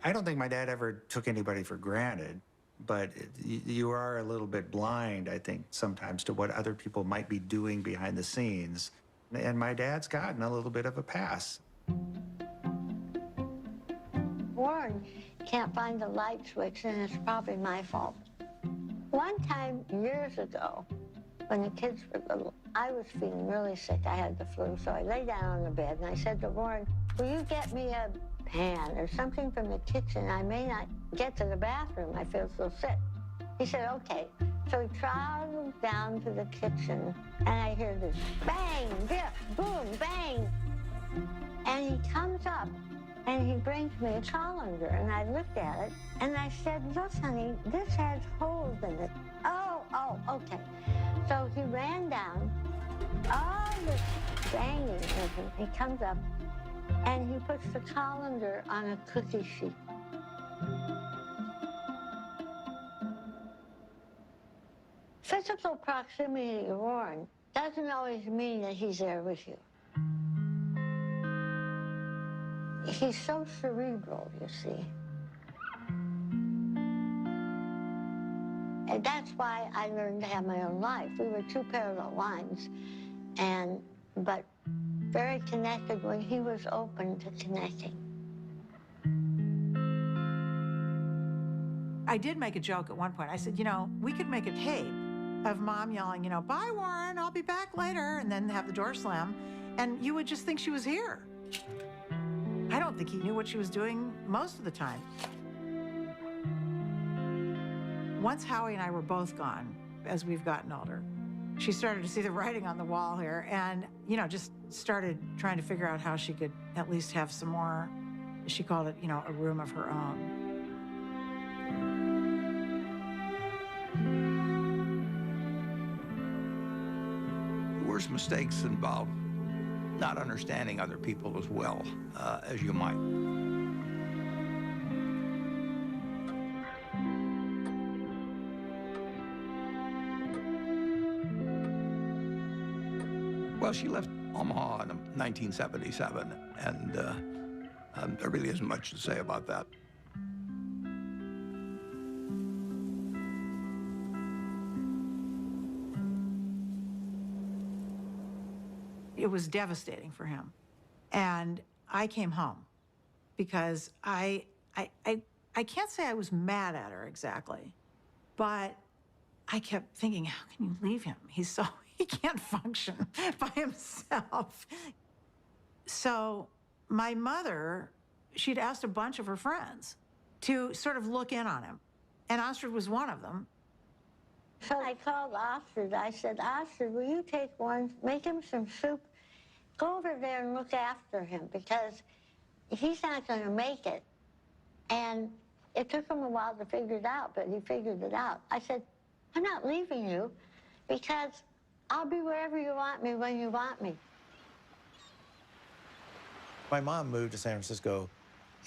I don't think my dad ever took anybody for granted, but you are a little bit blind, I think, sometimes to what other people might be doing behind the scenes. And my dad's gotten a little bit of a pass. Warren can't find the light switch, and it's probably my fault. One time, years ago, when the kids were little, I was feeling really sick. I had the flu, so I lay down on the bed, and I said to Warren, will you get me a pan or something from the kitchen? I may not get to the bathroom. I feel so sick. He said, okay. So he trotted down to the kitchen, and I hear this bang, biff, boom, bang. And he comes up, and he brings me a colander, and I looked at it, and I said, look, honey, this has holes in it. Oh, okay. So he ran down, all this banging, and he comes up, and he puts the colander on a cookie sheet. Physical proximity to Warren doesn't always mean that he's there with you. He's so cerebral, you see. And that's why I learned to have my own life. We were two parallel lines, but very connected when he was open to connecting. I did make a joke at one point. I said, we could make a tape of Mom yelling, bye, Warren, I'll be back later, and then have the door slam, and you would just think she was here. I don't think he knew what she was doing most of the time. Once Howie and I were both gone, as we've gotten older, she started to see the writing on the wall here and, just started trying to figure out how she could at least have some more She called it, a room of her own. The worst mistakes involve not understanding other people as well as you might. Well, she left Omaha in 1977, and there really isn't much to say about that. It was devastating for him. And I came home because I can't say I was mad at her exactly, but I kept thinking, how can you leave him? He can't function by himself. So my mother, she'd asked a bunch of her friends to sort of look in on him. And Astrid was one of them. So I called Astrid. I said, Astrid, will you take one, make him some soup, go over there and look after him because he's not going to make it. And it took him a while to figure it out, but he figured it out. I said, I'm not leaving you because I'll be wherever you want me when you want me. My mom moved to San Francisco,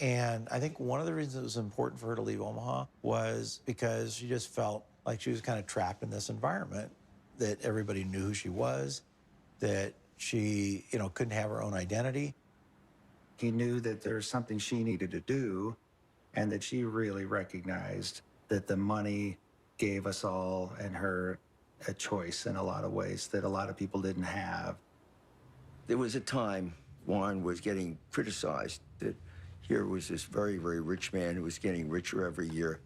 and I think one of the reasons it was important for her to leave Omaha was because she just felt like she was kind of trapped in this environment, that everybody knew who she was, that she, couldn't have her own identity. He knew that there was something she needed to do, and that she really recognized that the money gave us all and her a choice in a lot of ways that a lot of people didn't have. There was a time Warren was getting criticized that here was this very, very rich man who was getting richer every year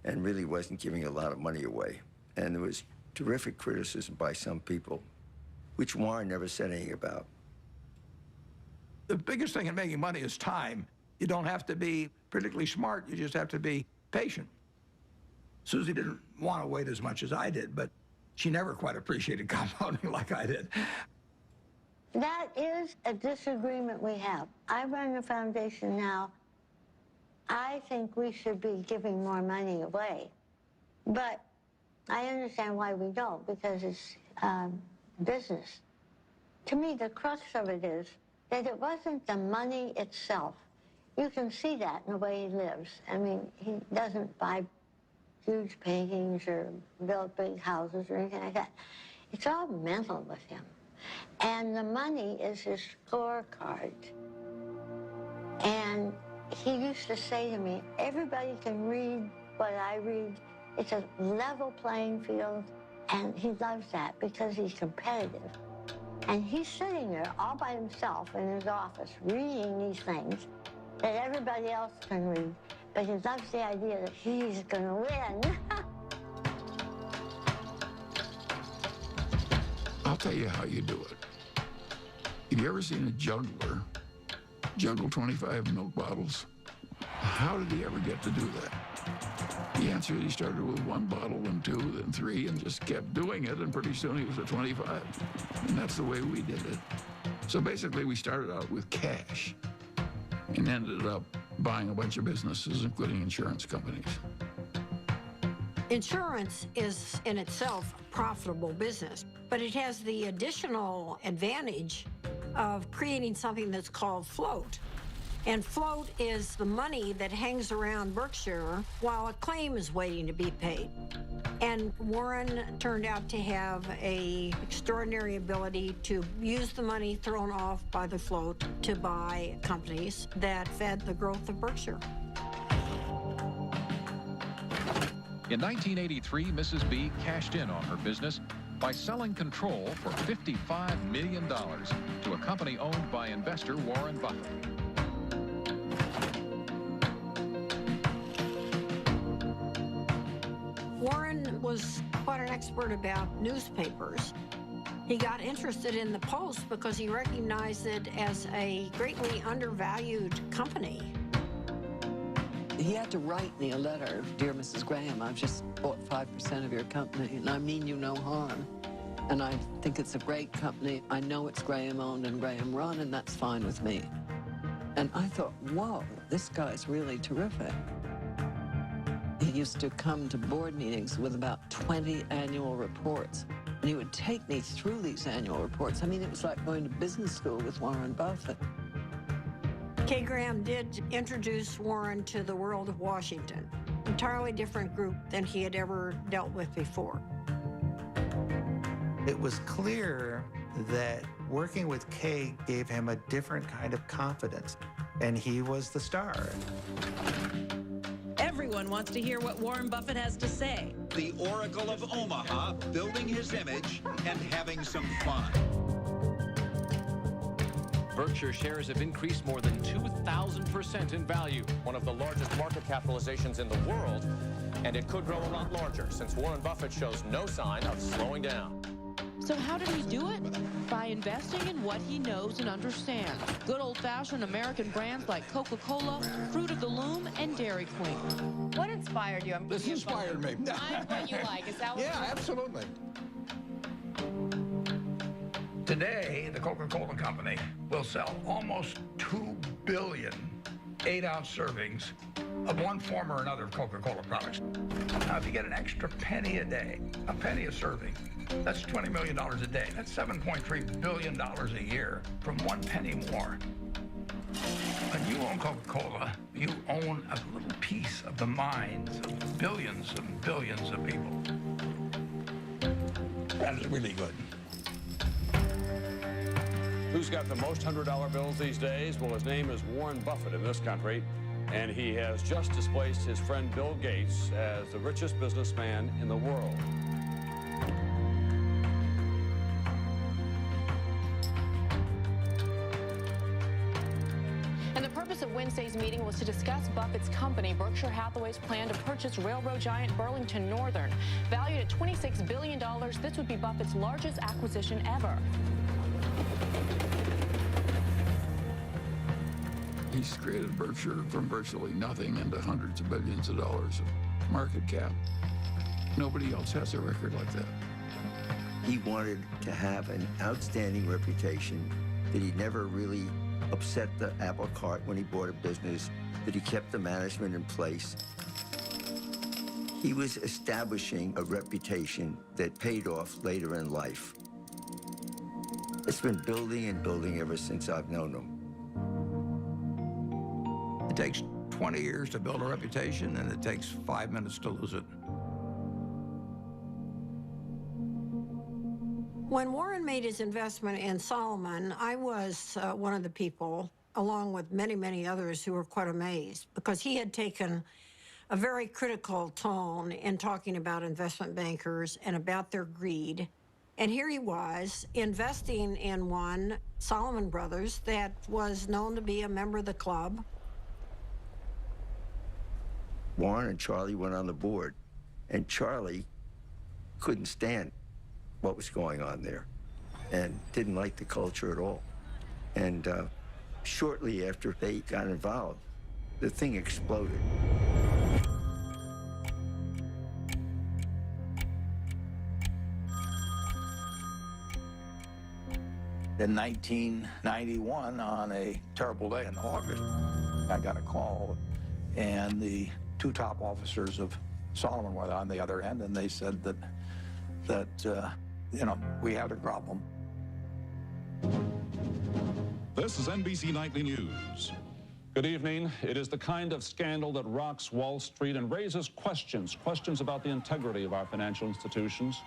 and really wasn't giving a lot of money away. And there was terrific criticism by some people, which Warren never said anything about. The biggest thing in making money is time. You don't have to be particularly smart, you just have to be patient. Susie didn't want to wait as much as I did, but she never quite appreciated compounding like I did. That is a disagreement we have. I run a foundation now. I think we should be giving more money away. But I understand why we don't, because it's business. To me, the crux of it is that it wasn't the money itself. You can see that in the way he lives. I mean, he doesn't buy huge paintings or build big houses or anything like that. It's all mental with him. And the money is his scorecard. And he used to say to me, everybody can read what I read. It's a level playing field. And he loves that because he's competitive. And he's sitting there all by himself in his office reading these things that everybody else can read. But he loves the idea that he's going to win. I'll tell you how you do it. Have you ever seen a juggler juggle 25 milk bottles? How did he ever get to do that? The answer is he started with 1 bottle, then 2, then 3, and just kept doing it, and pretty soon he was at 25. And that's the way we did it. So basically, we started out with cash and ended up buying a bunch of businesses, including insurance companies. Insurance is in itself a profitable business, but it has the additional advantage of creating something that's called float. And float is the money that hangs around Berkshire while a claim is waiting to be paid. And Warren turned out to have an extraordinary ability to use the money thrown off by the float to buy companies that fed the growth of Berkshire. In 1983, Mrs. B cashed in on her business by selling control for $55 million to a company owned by investor Warren Buffett. Warren was quite an expert about newspapers. He got interested in the Post because he recognized it as a greatly undervalued company. He had to write me a letter, Dear Mrs. Graham, I've just bought 5% of your company, and I mean you no harm. And I think it's a great company. I know it's Graham owned and Graham run, and that's fine with me. And I thought, whoa, this guy's really terrific. He used to come to board meetings with about 20 annual reports. And he would take me through these annual reports. I mean, it was like going to business school with Warren Buffett. Kay Graham did introduce Warren to the world of Washington. Entirely different group than he had ever dealt with before. It was clear that working with Kay gave him a different kind of confidence, and he was the star. Everyone wants to hear what Warren Buffett has to say. The Oracle of Omaha, building his image and having some fun. Berkshire shares have increased more than 2,000% in value, one of the largest market capitalizations in the world, and it could grow a lot larger since Warren Buffett shows no sign of slowing down. So how did he do it? By investing in what he knows and understands. Good old-fashioned American brands like Coca-Cola, Fruit of the Loom, and Dairy Queen. What inspired you? This inspired me. Find what you like. Is that what Yeah, absolutely. Today, the Coca-Cola Company will sell almost 2 billion 8-ounce servings of one form or another of Coca-Cola products. Now, if you get an extra penny a day, a penny a serving, that's $20 million a day. That's $7.3 billion a year from 1 penny more. When you own Coca-Cola, you own a little piece of the minds of billions and billions of people. That is really good. Who's got the most $100 bills these days? Well, his name is Warren Buffett in this country, and he has just displaced his friend Bill Gates as the richest businessman in the world. And the purpose of Wednesday's meeting was to discuss Buffett's company, Berkshire Hathaway's plan to purchase railroad giant Burlington Northern. Valued at $26 billion, this would be Buffett's largest acquisition ever. He's created Berkshire from virtually nothing into hundreds of billions of dollars of market cap. Nobody else has a record like that. He wanted to have an outstanding reputation, that he never really upset the apple cart when he bought a business, that he kept the management in place. He was establishing a reputation that paid off later in life. It's been building and building ever since I've known him. It takes 20 years to build a reputation, and it takes 5 minutes to lose it. When Warren made his investment in Solomon, I was one of the people, along with many, many others, who were quite amazed, because he had taken a very critical tone in talking about investment bankers and about their greed. And here he was investing in one, Solomon Brothers, that was known to be a member of the club. Warren and Charlie went on the board, and Charlie couldn't stand what was going on there and didn't like the culture at all. And shortly after they got involved, the thing exploded. In 1991, on a terrible day in August, I got a call, and the 2 top officers of Solomon were on the other end, and they said that you know, we had a problem. This is NBC Nightly News. Good evening. It is the kind of scandal that rocks Wall Street and raises questions about the integrity of our financial institutions.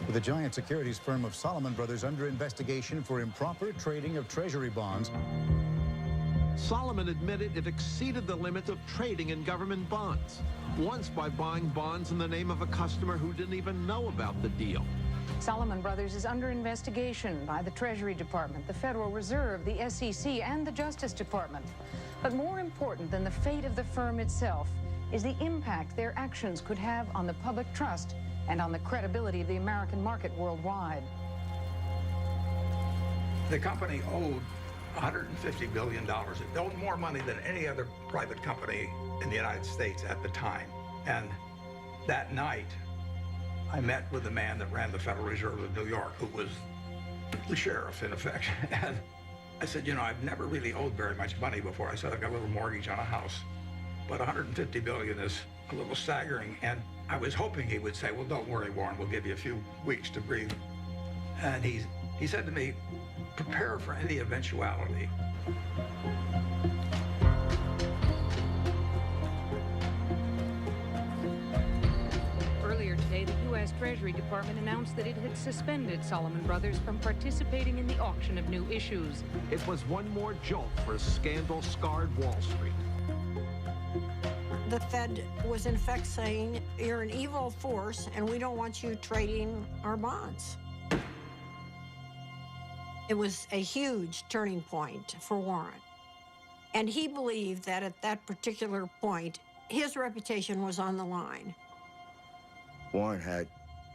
With the giant securities firm of Solomon Brothers under investigation for improper trading of treasury bonds. Solomon admitted it exceeded the limit of trading in government bonds, once by buying bonds in the name of a customer who didn't even know about the deal. Solomon Brothers is under investigation by the Treasury Department, the Federal Reserve, the SEC, and the Justice Department. But more important than the fate of the firm itself is the impact their actions could have on the public trust and on the credibility of the American market worldwide. The company owed $150 billion. It owed more money than any other private company in the United States at the time. And that night, I met with the man that ran the Federal Reserve of New York, who was the sheriff, in effect. I said, you know, I've never really owed very much money before. I said, I got a little mortgage on a house, but $150 billion is a little staggering. And I was hoping he would say, well, don't worry, Warren, we'll give you a few weeks to breathe. And he said to me, prepare for any eventuality. Earlier today, the U.S. Treasury Department announced that it had suspended Salomon Brothers from participating in the auction of new issues. It was one more jolt for scandal-scarred Wall Street. The Fed was in effect saying, you're an evil force and we don't want you trading our bonds. It was a huge turning point for Warren. And he believed that at that particular point, his reputation was on the line. Warren had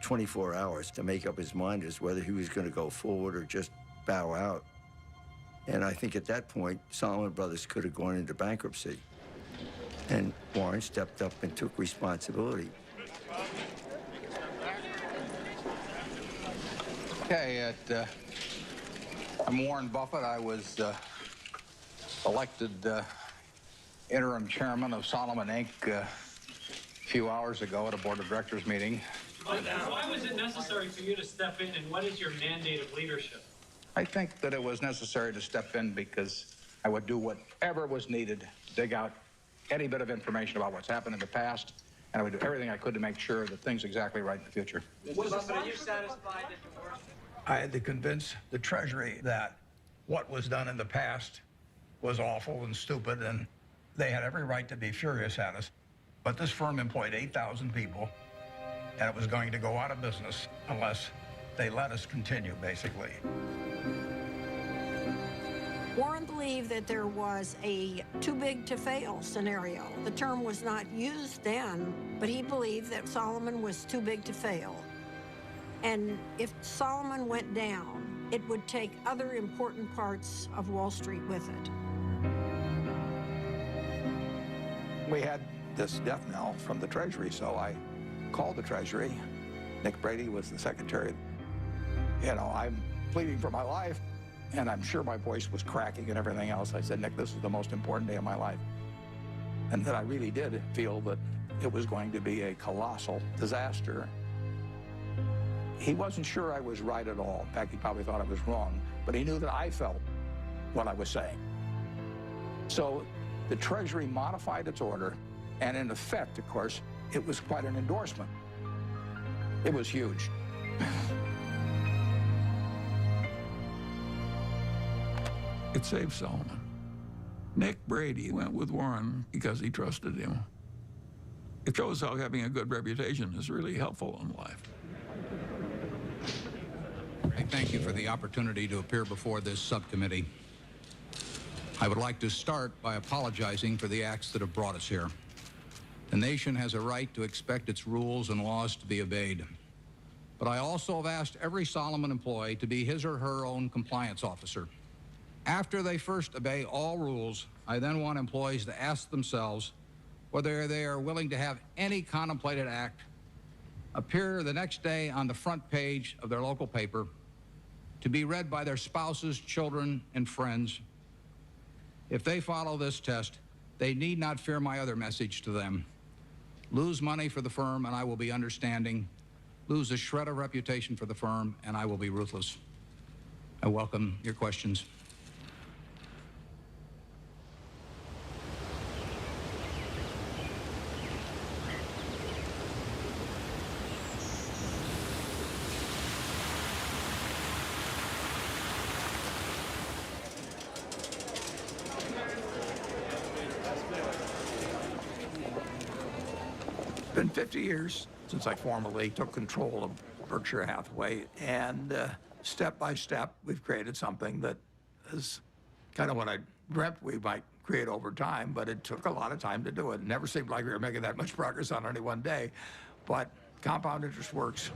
24 hours to make up his mind as whether he was going to go forward or just bow out. And I think at that point, Salomon Brothers could have gone into bankruptcy. And Warren stepped up and took responsibility. Okay, I'm Warren Buffett. I was elected interim chairman of Salomon Inc. A few hours ago at a board of directors meeting. Why was it necessary for you to step in, and what is your mandate of leadership? I think that it was necessary to step in because I would do whatever was needed to dig out any bit of information about what's happened in the past, and I would do everything I could to make sure that things are exactly right in the future. Mr. Buffett, are you satisfied that the worst? I had to convince the Treasury that what was done in the past was awful and stupid, and they had every right to be furious at us. But this firm employed 8,000 people, and it was going to go out of business unless they let us continue, basically. Warren believed that there was a too big to fail scenario. The term was not used then, but he believed that Salomon was too big to fail. And if Salomon went down, it would take other important parts of Wall Street with it. We had this death knell from the Treasury, so I called the Treasury. Nick Brady was the secretary. You know, I'm pleading for my life, and I'm sure my voice was cracking and everything else. I said, Nick, this is the most important day of my life. And that I really did feel that it was going to be a colossal disaster. He wasn't sure I was right at all. In fact, he probably thought I was wrong, but he knew that I felt what I was saying. So the Treasury modified its order, and in effect, of course, it was quite an endorsement. It was huge. It saved Salomon. Nick Brady went with Warren because he trusted him. It shows how having a good reputation is really helpful in life. I thank you for the opportunity to appear before this subcommittee. I would like to start by apologizing for the acts that have brought us here. The nation has a right to expect its rules and laws to be obeyed. But I also have asked every Salomon employee to be his or her own compliance officer. After they first obey all rules, I then want employees to ask themselves whether they are willing to have any contemplated act appear the next day on the front page of their local paper, to be read by their spouses, children, and friends. If they follow this test, they need not fear my other message to them. Lose money for the firm, and I will be understanding. Lose a shred of reputation for the firm, and I will be ruthless. I welcome your questions. It's been 50 years since I formally took control of Berkshire Hathaway, and step by step, we've created something that is kind of what I dreamt we might create over time, but it took a lot of time to do it. It never seemed like we were making that much progress on any one day, but compound interest works.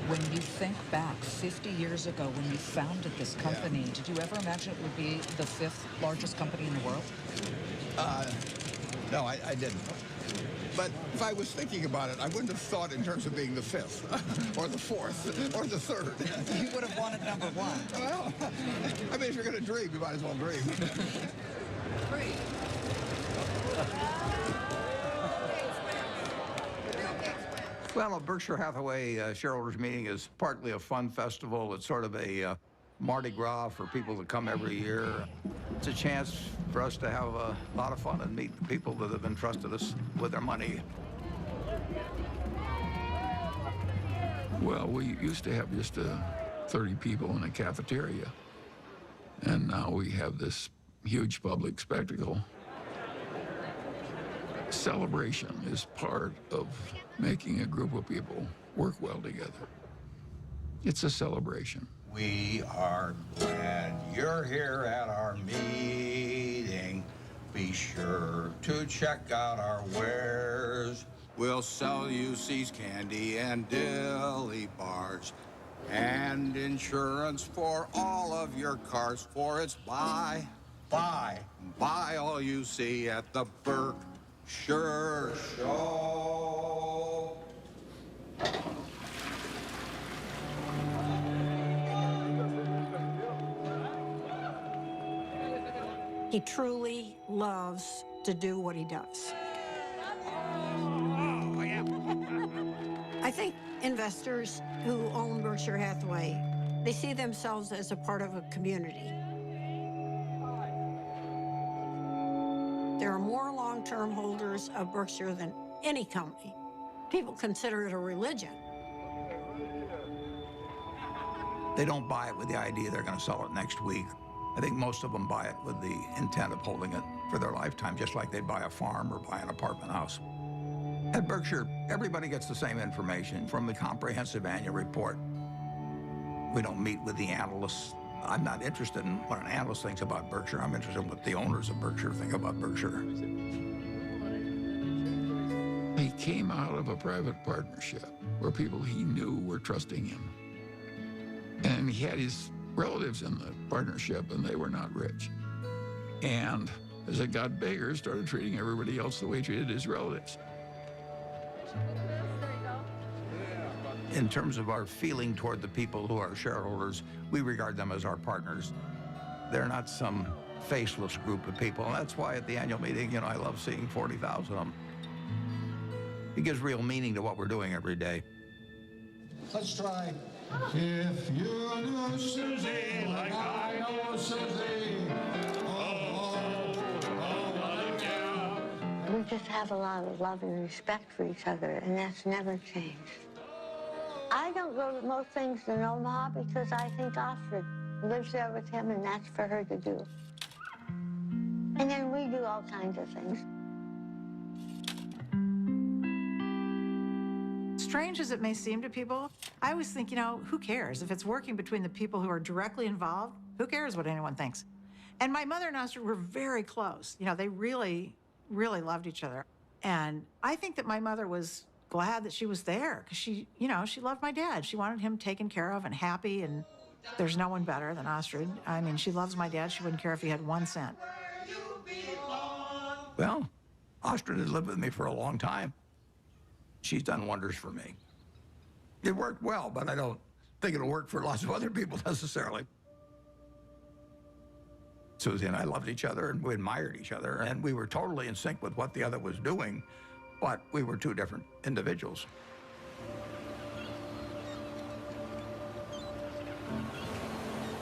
When you think back 50 years ago when you founded this company, did you ever imagine it would be the 5th largest company in the world? No, I didn't. But if I was thinking about it, I wouldn't have thought in terms of being the 5th, or the 4th, or the 3rd. You would have wanted number 1. Well, I mean, if you're going to dream, you might as well dream. Well, a Berkshire Hathaway shareholders meeting is partly a fun festival. It's sort of a Mardi Gras for people that come every year. It's a chance for us to have a lot of fun and meet the people that have entrusted us with their money. Well, we used to have just 30 people in a cafeteria, and now we have this huge public spectacle. Celebration is part of making a group of people work well together. It's a celebration. We are glad you're here at our meeting. Be sure to check out our wares. We'll sell you See's candy and dilly bars and insurance for all of your cars. For it's buy all you see at the Berkshire Show. He truly loves to do what he does. I think investors who own Berkshire Hathaway, they see themselves as a part of a community. There are more long-term holders of Berkshire than any company. People consider it a religion. They don't buy it with the idea they're going to sell it next week. I think most of them buy it with the intent of holding it for their lifetime, just like they'd buy a farm or buy an apartment house. At Berkshire, everybody gets the same information from the comprehensive annual report. We don't meet with the analysts. I'm not interested in what an analyst thinks about Berkshire. I'm interested in what the owners of Berkshire think about Berkshire. He came out of a private partnership where people he knew were trusting him. And he had his relatives in the partnership, and they were not rich. And as it got bigger, started treating everybody else the way he treated his relatives. In terms of our feeling toward the people who are shareholders, we regard them as our partners. They're not some faceless group of people. And that's why at the annual meeting, I love seeing 40,000 of them. It gives real meaning to what we're doing every day. Let's try. If you knew Susie like I know Susie, We just have a lot of love and respect for each other, and that's never changed. I don't go to most things in Omaha because I think Astrid lives there with him, and that's for her to do. And then we do all kinds of things. Strange as it may seem to people, I always think, who cares? If it's working between the people who are directly involved, who cares what anyone thinks? And my mother and Astrid were very close. They really, really loved each other. And I think that my mother was glad that she was there because she loved my dad. She wanted him taken care of and happy, and there's no one better than Astrid. I mean, she loves my dad. She wouldn't care if he had 1 cent. Well, Astrid has lived with me for a long time. She's done wonders for me. It worked well, but I don't think it'll work for lots of other people necessarily. Susie and I loved each other, and we admired each other, and we were totally in sync with what the other was doing, but we were two different individuals.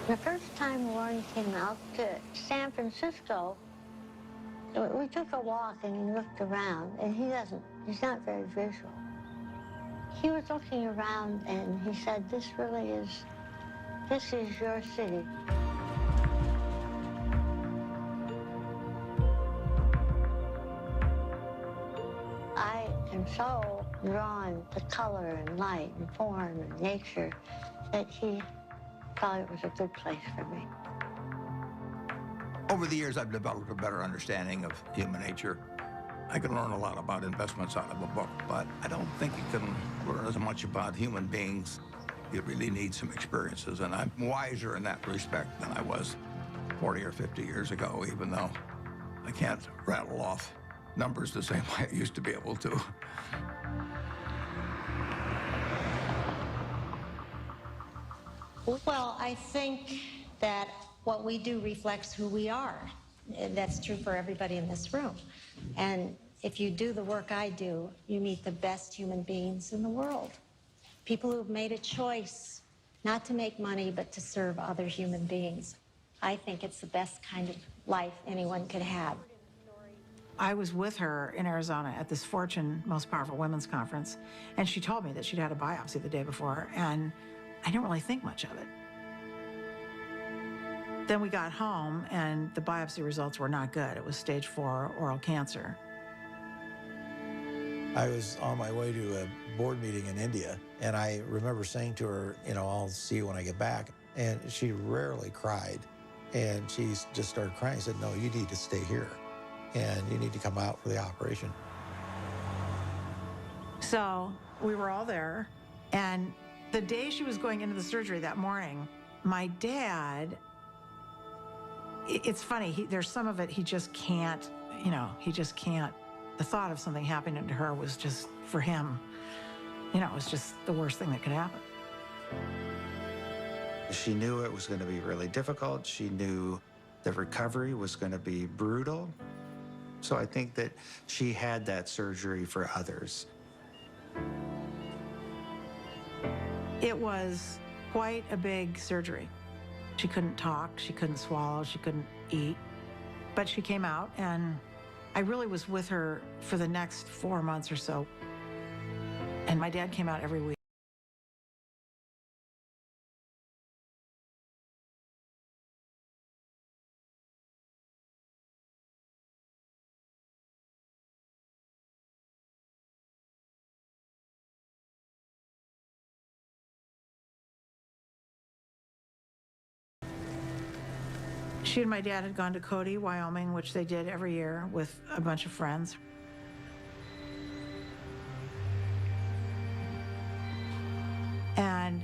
The first time Warren came out to San Francisco, we took a walk and he looked around, and he's not very visual. He was looking around and he said, this is your city. I am so drawn to color and light and form and nature that he thought it was a good place for me. Over the years, I've developed a better understanding of human nature. I can learn a lot about investments out of a book, but I don't think you can learn as much about human beings. You really need some experiences, and I'm wiser in that respect than I was 40 or 50 years ago, even though I can't rattle off numbers the same way I used to be able to. Well, I think that what we do reflects who we are. And that's true for everybody in this room. And if you do the work I do, you meet the best human beings in the world. People who've made a choice not to make money, but to serve other human beings. I think it's the best kind of life anyone could have. I was with her in Arizona at this Fortune Most Powerful Women's Conference, and she told me that she'd had a biopsy the day before, and I didn't really think much of it. Then we got home, and the biopsy results were not good. It was stage 4 oral cancer. I was on my way to a board meeting in India, and I remember saying to her, you know, I'll see you when I get back. And she rarely cried, and she just started crying. I said, no, you need to stay here, and you need to come out for the operation. So we were all there, and the day she was going into the surgery that morning, my dad, it's funny, there's some of it he just can't, you know, he just can't. The thought of something happening to her was just, for him, you know, it was just the worst thing that could happen. She knew it was going to be really difficult. She knew the recovery was going to be brutal. So I think that she had that surgery for others. It was quite a big surgery. She couldn't talk, she couldn't swallow, she couldn't eat. But she came out, and I really was with her for the next 4 months or so. And my dad came out every week. She and my dad had gone to Cody, Wyoming, which they did every year with a bunch of friends. And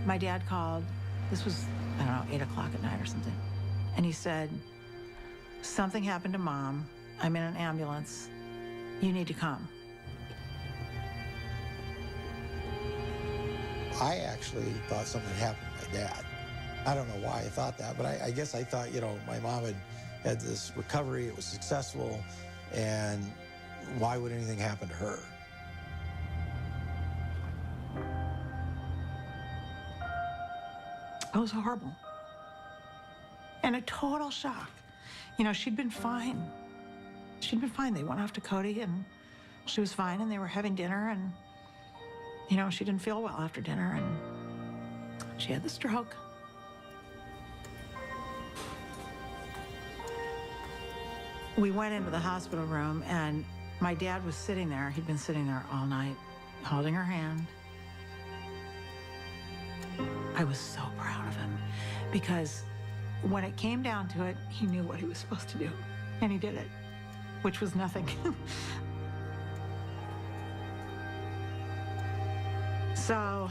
my dad called, this was, I don't know, 8 o'clock at night or something. And he said, something happened to Mom. I'm in an ambulance. You need to come. I actually thought something happened to my dad. I don't know why I thought that, but I guess I thought, you know, my mom had this recovery, it was successful, and why would anything happen to her? It was horrible. And a total shock. You know, she'd been fine. She'd been fine. They went off to Cody, and she was fine, and they were having dinner, and, you know, she didn't feel well after dinner, and she had the stroke. We went into the hospital room, and my dad was sitting there. He'd been sitting there all night, holding her hand. I was so proud of him, because when it came down to it, he knew what he was supposed to do, and he did it, which was nothing. So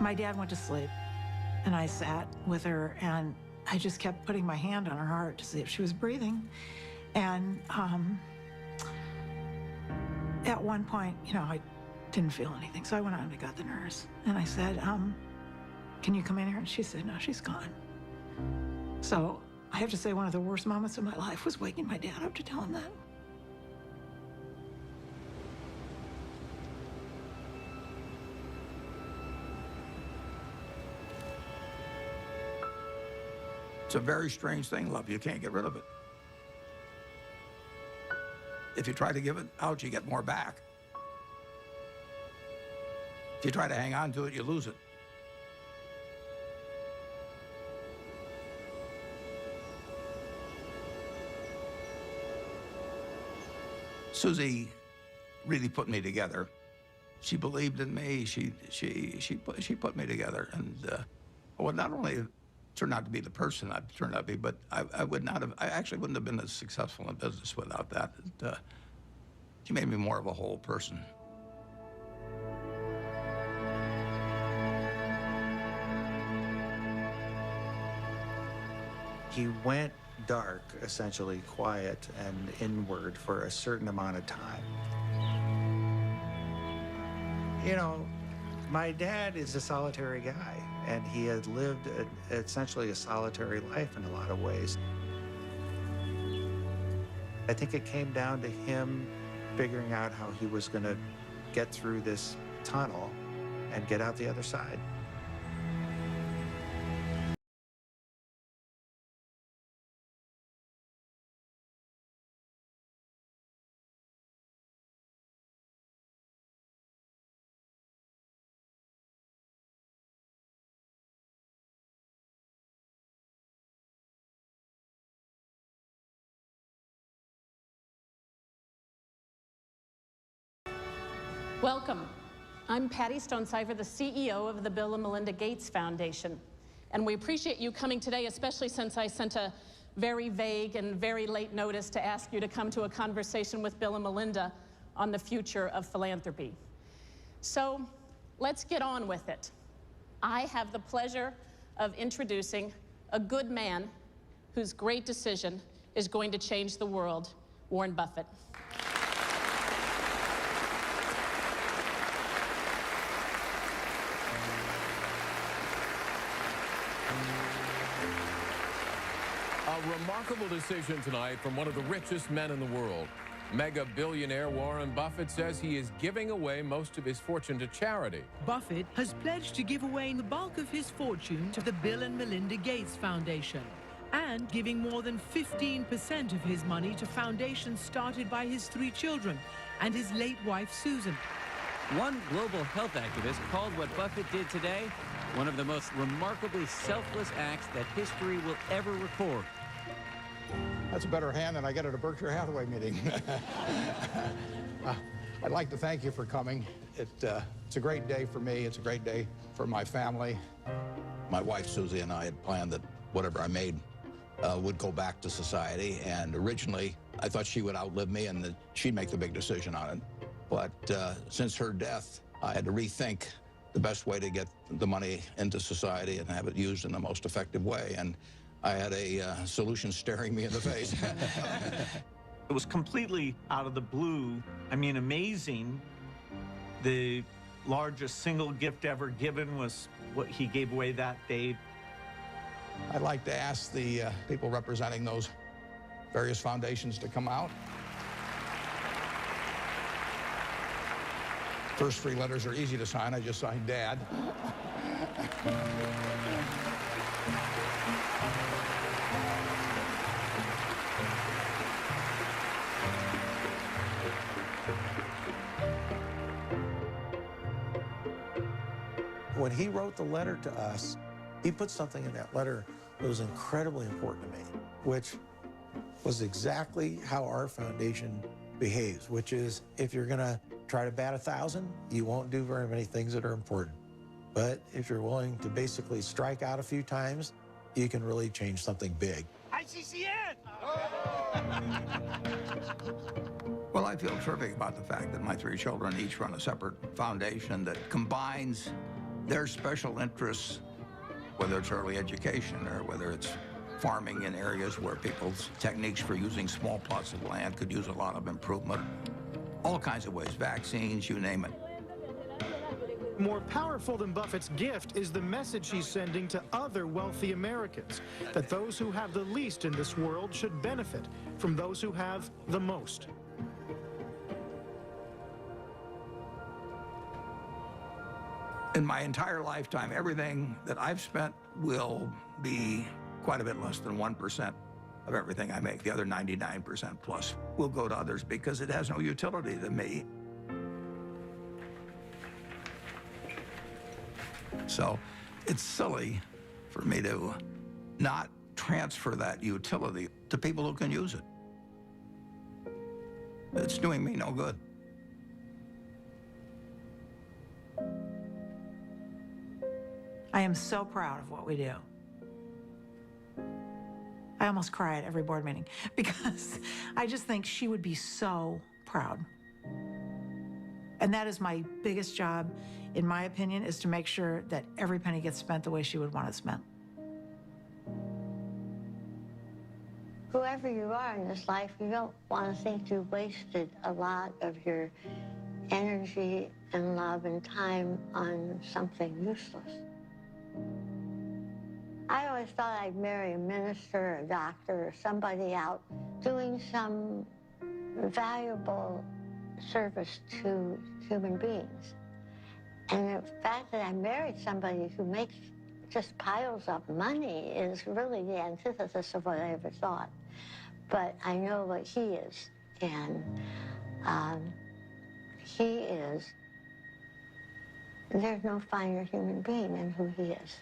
my dad went to sleep, and I sat with her, and I just kept putting my hand on her heart to see if she was breathing. And at one point, you know, I didn't feel anything. So I went out and I got the nurse. And I said, can you come in here? And she said, no, she's gone. So I have to say one of the worst moments of my life was waking my dad up to tell him that. It's a very strange thing, love. You can't get rid of it. If you try to give it out, you get more back. If you try to hang on to it, you lose it. Susie really put me together. She believed in me. She put me together, and well, not only turned out to be the person I turned out to be, but I actually wouldn't have been as successful in business without that. She made me more of a whole person. He went dark, essentially quiet and inward for a certain amount of time. You know, my dad is a solitary guy, and he had lived essentially a solitary life in a lot of ways. I think it came down to him figuring out how he was going to get through this tunnel and get out the other side. Welcome. I'm Patty Stonecipher, the CEO of the Bill and Melinda Gates Foundation. And we appreciate you coming today, especially since I sent a very vague and very late notice to ask you to come to a conversation with Bill and Melinda on the future of philanthropy. So let's get on with it. I have the pleasure of introducing a good man whose great decision is going to change the world, Warren Buffett. A remarkable decision tonight from one of the richest men in the world. Mega billionaire Warren Buffett says he is giving away most of his fortune to charity. Buffett has pledged to give away the bulk of his fortune to the Bill and Melinda Gates Foundation and giving more than 15% of his money to foundations started by his 3 children and his late wife, Susan. One global health activist called what Buffett did today one of the most remarkably selfless acts that history will ever record. That's a better hand than I get at a Berkshire Hathaway meeting. I'd like to thank you for coming. It's a great day for me. It's a great day for my family. My wife, Susie, and I had planned that whatever I made would go back to society. And originally, I thought she would outlive me and that she'd make the big decision on it. But since her death, I had to rethink the best way to get the money into society and have it used in the most effective way. And I had a solution staring me in the face. It was completely out of the blue. I mean, amazing. The largest single gift ever given was what he gave away that day. I'd like to ask the people representing those various foundations to come out. First 3 letters are easy to sign. I just signed Dad. When he wrote the letter to us, he put something in that letter that was incredibly important to me, which was exactly how our foundation behaves, which is if you're going to try to bat 1,000, you won't do very many things that are important. But if you're willing to basically strike out a few times, you can really change something big. ICCN! Well, I feel terrific about the fact that my 3 children each run a separate foundation that combines their special interests, whether it's early education or whether it's farming in areas where people's techniques for using small plots of land could use a lot of improvement. All kinds of ways, vaccines, you name it. More powerful than Buffett's gift is the message he's sending to other wealthy Americans, that those who have the least in this world should benefit from those who have the most. In my entire lifetime, everything that I've spent will be quite a bit less than 1% of everything I make. The other 99% plus will go to others because it has no utility to me. So it's silly for me to not transfer that utility to people who can use it. It's doing me no good. I am so proud of what we do. I almost cry at every board meeting because I just think she would be so proud. And that is my biggest job, in my opinion, is to make sure that every penny gets spent the way she would want it spent. whoever you are in this life, you don't want to think you wasted a lot of your energy and love and time on something useless. I always thought I'd marry a minister or a doctor or somebody out doing some valuable service to human beings. And the fact that I married somebody who makes just piles of money is really the antithesis of what I ever thought. But I know what he is, and he is, there's no finer human being than who he is.